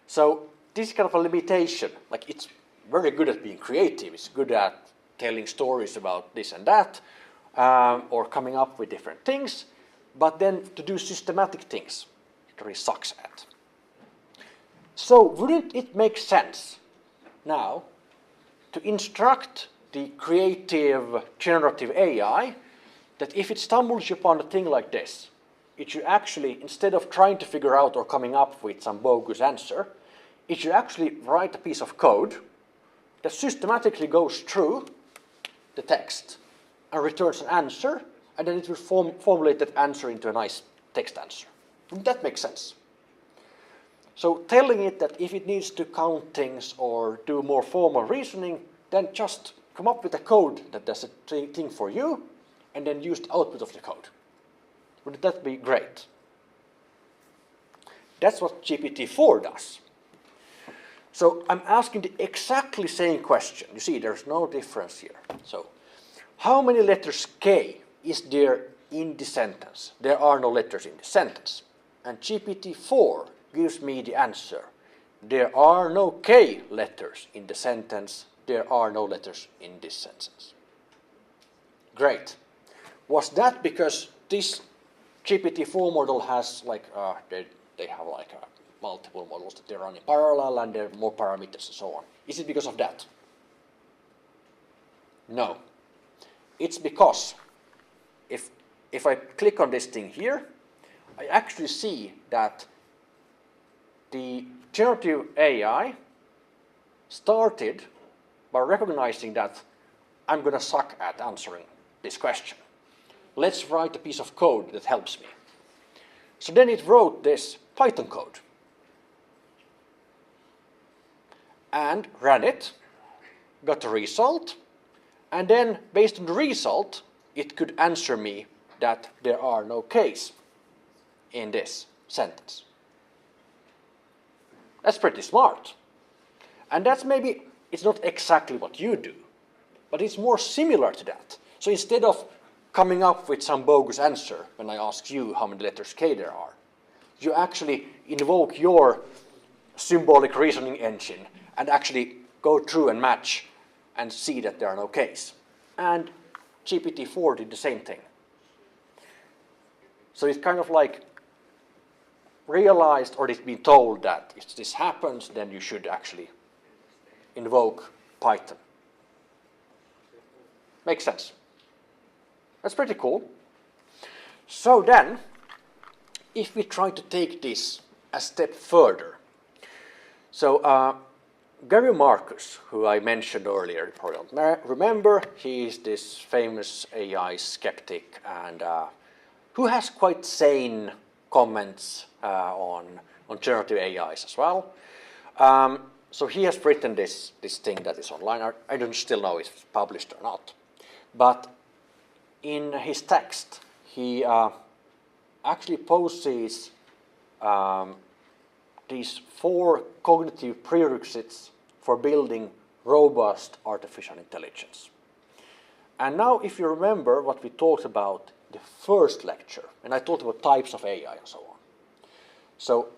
So this is kind of a limitation. It's very good at being creative. It's good at telling stories about this and that, or coming up with different things. But then to do systematic things, it really sucks at. So wouldn't it make sense now to instruct the creative generative AI that if it stumbles upon a thing like this, it should actually, instead of trying to figure out or coming up with some bogus answer, it should actually write a piece of code that systematically goes through the text and returns an answer, and then it will formulate that answer into a nice text answer. Wouldn't that make sense? So telling it that if it needs to count things or do more formal reasoning, then just come up with a code that does a thing for you, and then use the output of the code. Wouldn't that be great? That's what GPT-4 does. So I'm asking the exactly same question. You see, there's no difference here. So how many letters K is there in the sentence? There are no letters in the sentence. And GPT-4 gives me the answer. There are no K letters in the sentence. There are no letters in this sentence. Great. Was that because this GPT-4 model has they have multiple models that they run in parallel and there are more parameters and so on? Is it because of that? No. It's because if I click on this thing here, I actually see that the generative AI started by recognizing that I'm going to suck at answering this question. Let's write a piece of code that helps me. So then it wrote this Python code and ran it, got a result, and then based on the result, it could answer me that there are no K's in this sentence. That's pretty smart. And that's maybe, it's not exactly what you do, but it's more similar to that. So instead of coming up with some bogus answer when I ask you how many letters K there are, you actually invoke your symbolic reasoning engine and actually go through and match and see that there are no K's. And GPT-4 did the same thing. So it's kind of like realized or it's been told that if this happens, then you should actually invoke Python. Makes sense. That's pretty cool. So then, if we try to take this a step further, so Gary Marcus, who I mentioned earlier, you probably don't remember, he is this famous AI skeptic and who has quite sane comments on generative AIs as well. So he has written this thing that is online. I don't still know if it's published or not. But in his text, he actually poses these 4 cognitive prerequisites for building robust artificial intelligence. And now if you remember what we talked about in the first lecture, and I talked about types of AI and so on. So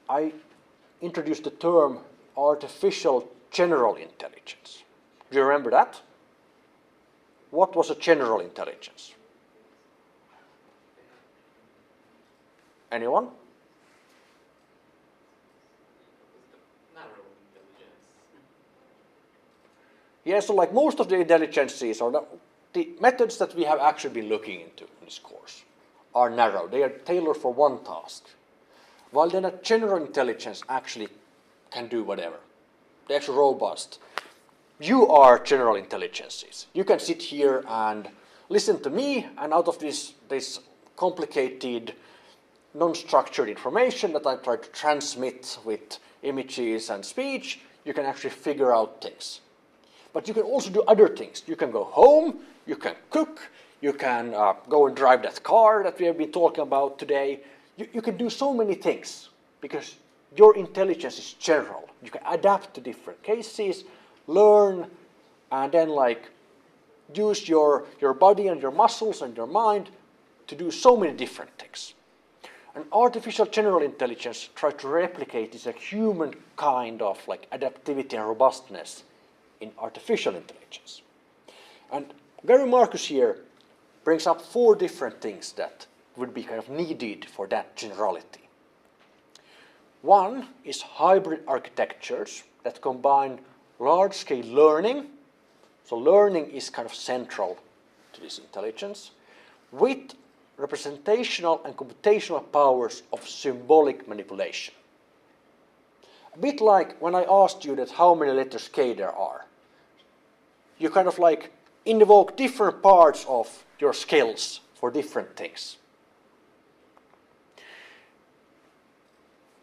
I introduced the term artificial general intelligence. Do you remember that? What was a general intelligence? Anyone? Narrow intelligence. Yeah, so like most of the intelligences or the methods that we have actually been looking into in this course are narrow. They are tailored for one task. While then a general intelligence actually can do whatever. They're actually robust. You are general intelligences. You can sit here and listen to me, and out of this complicated, non-structured information that I try to transmit with images and speech, you can actually figure out things. But you can also do other things. You can go home, you can cook, you can go and drive that car that we have been talking about today. You can do so many things because your intelligence is general. You can adapt to different cases, learn, and then like use your body and your muscles and your mind to do so many different things. And artificial general intelligence tries to replicate this like human kind of like adaptivity and robustness in artificial intelligence. And Gary Marcus here brings up 4 different things that would be kind of needed for that generality. One is hybrid architectures that combine large-scale learning, so learning is kind of central to this intelligence, with representational and computational powers of symbolic manipulation. A bit like when I asked you that how many letters K there are. You kind of like invoke different parts of your skills for different things.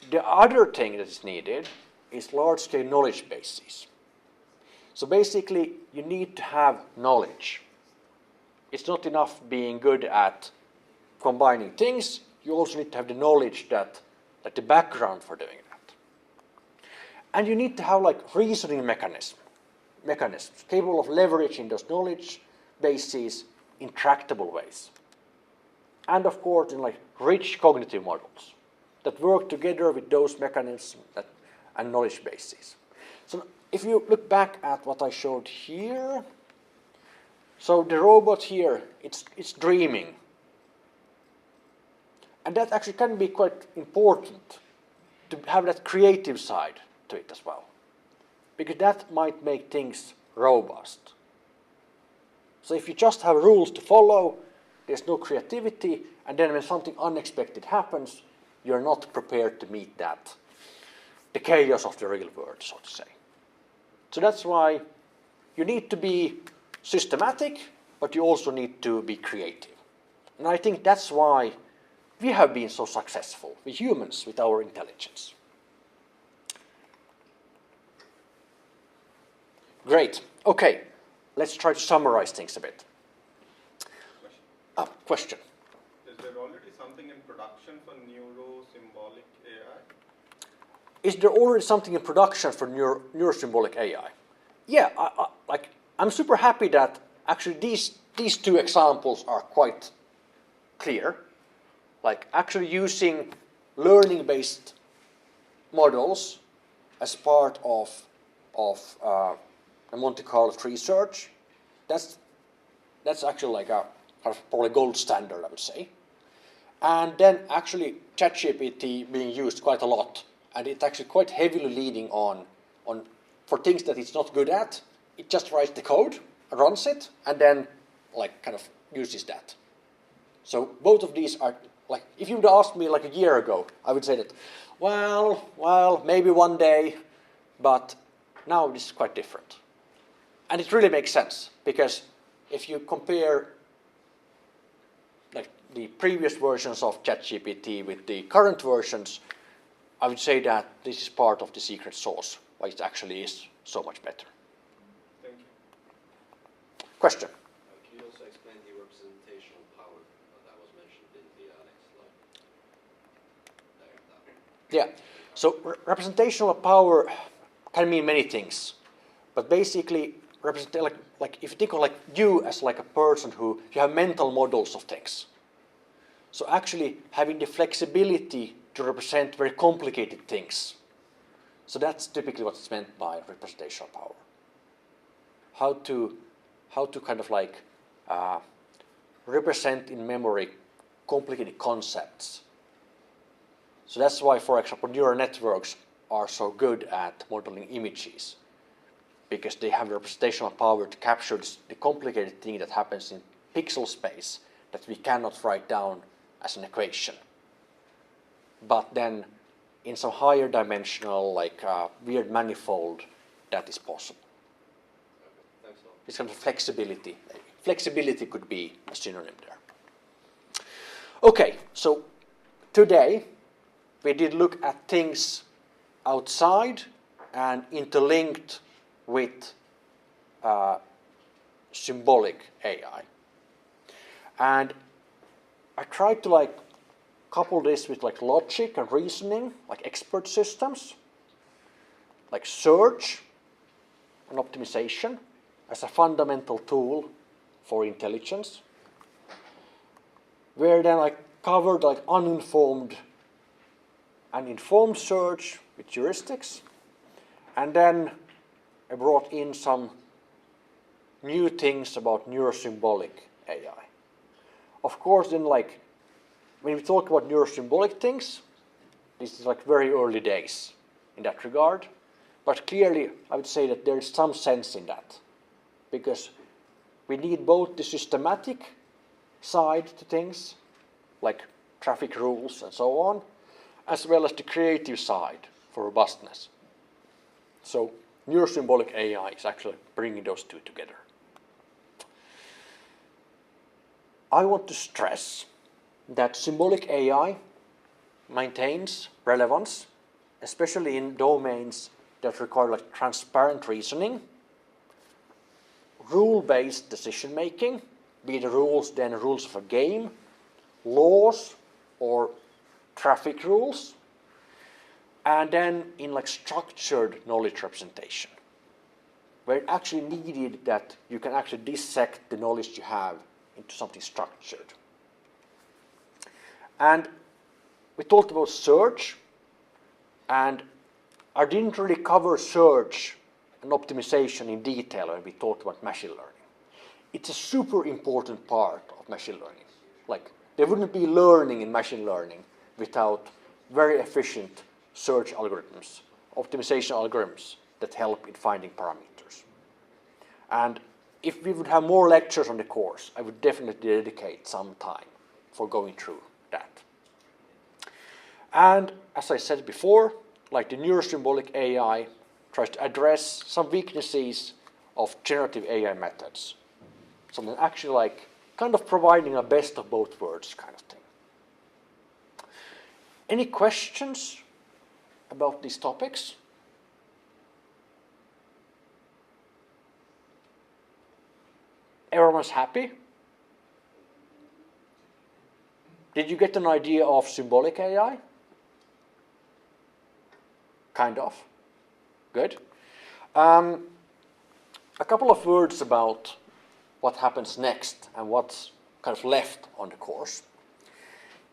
The other thing that is needed is large-scale knowledge bases. So basically, you need to have knowledge. It's not enough being good at combining things. You also need to have the knowledge that the background for doing that. And you need to have like reasoning mechanisms capable of leveraging those knowledge bases in tractable ways. And of course, in like rich cognitive models that work together with those mechanisms and knowledge bases. So if you look back at what I showed here, so the robot here, it's dreaming. And that actually can be quite important to have that creative side to it as well. Because that might make things robust. So if you just have rules to follow, there's no creativity, and then when something unexpected happens, you're not prepared to meet that, the chaos of the real world, so to say. So that's why you need to be systematic, but you also need to be creative. And I think that's why we have been so successful, we humans, with our intelligence. Great. Okay, let's try to summarize things a bit. Question. Is there already something in production for neuro-symbolic AI? Is there already something in production for neuro-symbolic AI? Yeah, I'm super happy that actually these 2 examples are quite clear. Like actually using learning-based models as part of a Monte Carlo research. That's actually like a probably gold standard, I would say. And then actually ChatGPT being used quite a lot, and it's actually quite heavily leading on for things that it's not good at. It just writes the code, runs it, and then like kind of uses that. So both of these are like, if you would ask me like a year ago, I would say that, well, maybe one day, but now this is quite different. And it really makes sense, because if you compare like the previous versions of ChatGPT with the current versions, I would say that this is part of the secret sauce, why it actually is so much better. Thank you. Question? Can you also explain the representational power that was mentioned in the next slide? Yeah, so representational power can mean many things, but basically like if you think of like you as like a person who you have mental models of things. So actually having the flexibility to represent very complicated things. So that's typically what's meant by representational power. How to kind of like represent in memory complicated concepts. So that's why, for example, neural networks are so good at modeling images, because they have the representational power to capture the complicated thing that happens in pixel space that we cannot write down as an equation. But then in some higher dimensional, like weird manifold, that is possible. Okay, thanks a lot. It's kind of flexibility. Flexibility could be a synonym there. Okay, so today we did look at things outside and interlinked with symbolic AI. And I tried to like couple this with like logic and reasoning, like expert systems, like search and optimization as a fundamental tool for intelligence, where then I covered like uninformed and informed search with heuristics, and then I brought in some new things about neuro-symbolic AI. Of course, then like when we talk about neuro-symbolic things, this is like very early days in that regard, but clearly I would say that there is some sense in that, because we need both the systematic side to things, like traffic rules and so on, as well as the creative side for robustness. So neuro-symbolic AI is actually bringing those two together. I want to stress that symbolic AI maintains relevance, especially in domains that require like transparent reasoning, rule-based decision-making, be the rules then rules of a game, laws or traffic rules, and then in like structured knowledge representation, where it actually needed that you can actually dissect the knowledge you have into something structured. And we talked about search, and I didn't really cover search and optimization in detail when we talked about machine learning. It's a super important part of machine learning. Like, there wouldn't be learning in machine learning without very efficient search algorithms, optimization algorithms that help in finding parameters. And if we would have more lectures on the course, I would definitely dedicate some time for going through that. And as I said before, like the neuro-symbolic AI tries to address some weaknesses of generative AI methods. Something actually like kind of providing a best of both worlds kind of thing. Any questions about these topics? Everyone's happy? Did you get an idea of symbolic AI? Kind of. Good. A couple of words about what happens next and what's kind of left on the course.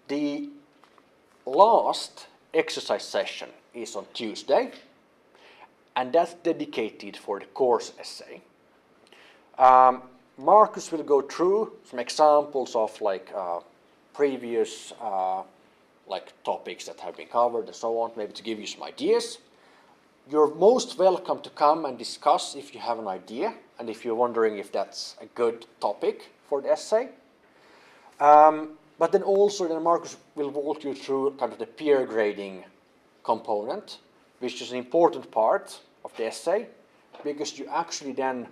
The last exercise session is on Tuesday, and that's dedicated for the course essay. Marcus will go through some examples of like previous like topics that have been covered and so on, maybe to give you some ideas. You're most welcome to come and discuss if you have an idea and if you're wondering if that's a good topic for the essay. But then also Marcus will walk you through kind of the peer grading component, which is an important part of the essay, because you actually then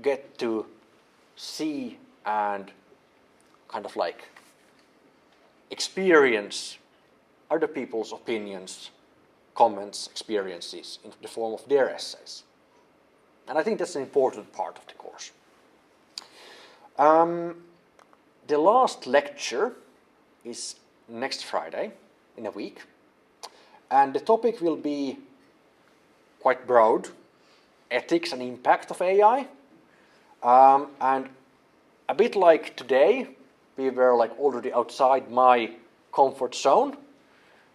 get to see and kind of like experience other people's opinions, comments, experiences in the form of their essays. And I think that's an important part of the course. The last lecture is next Friday in a week. And the topic will be quite broad, ethics and impact of AI. And a bit like today, we were like already outside my comfort zone.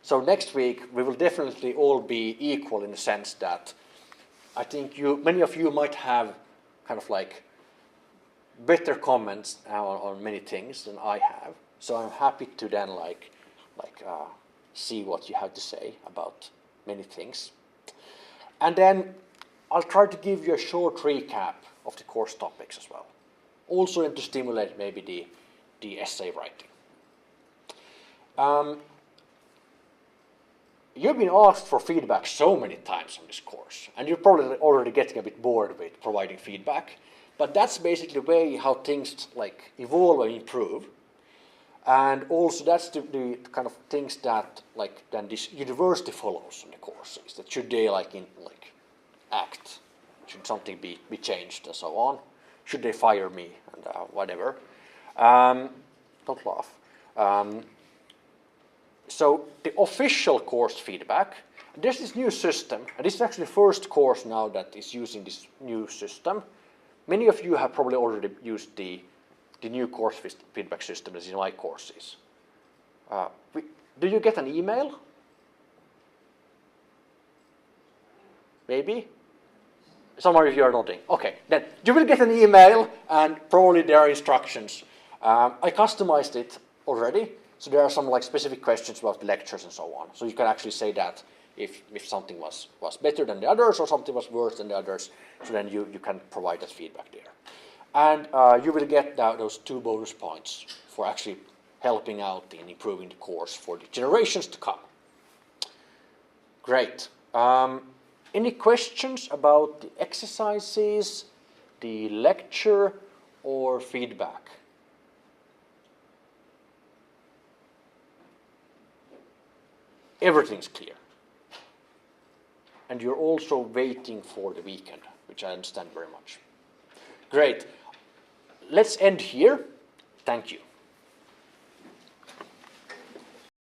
So next week, we will definitely all be equal in the sense that I think many of you might have kind of like better comments on many things than I have. So I'm happy to then see what you have to say about many things. And then I'll try to give you a short recap of the course topics as well. Also to stimulate maybe the essay writing. You've been asked for feedback so many times on this course, and you're probably already getting a bit bored with providing feedback, but that's basically the way how things like evolve and improve. And also that's the kind of things that like then this university follows on the courses, that should they act, should something be changed and so on, should they fire me and whatever. Don't laugh. So the official course feedback, there's this new system, and this is actually the first course now that is using this new system. Many of you have probably already used the new course feedback system that's in my courses. Do you get an email? Maybe? Some of you are nodding. Okay, then you will get an email and probably there are instructions. I customized it already, so there are some like specific questions about the lectures and so on. So you can actually say that if something was better than the others or something was worse than the others, so then you can provide that feedback there. And you will get those 2 bonus points for actually helping out in improving the course for the generations to come. Great. Any questions about the exercises, the lecture, or feedback? Everything's clear. And you're also waiting for the weekend, which I understand very much. Great. Let's end here. Thank you.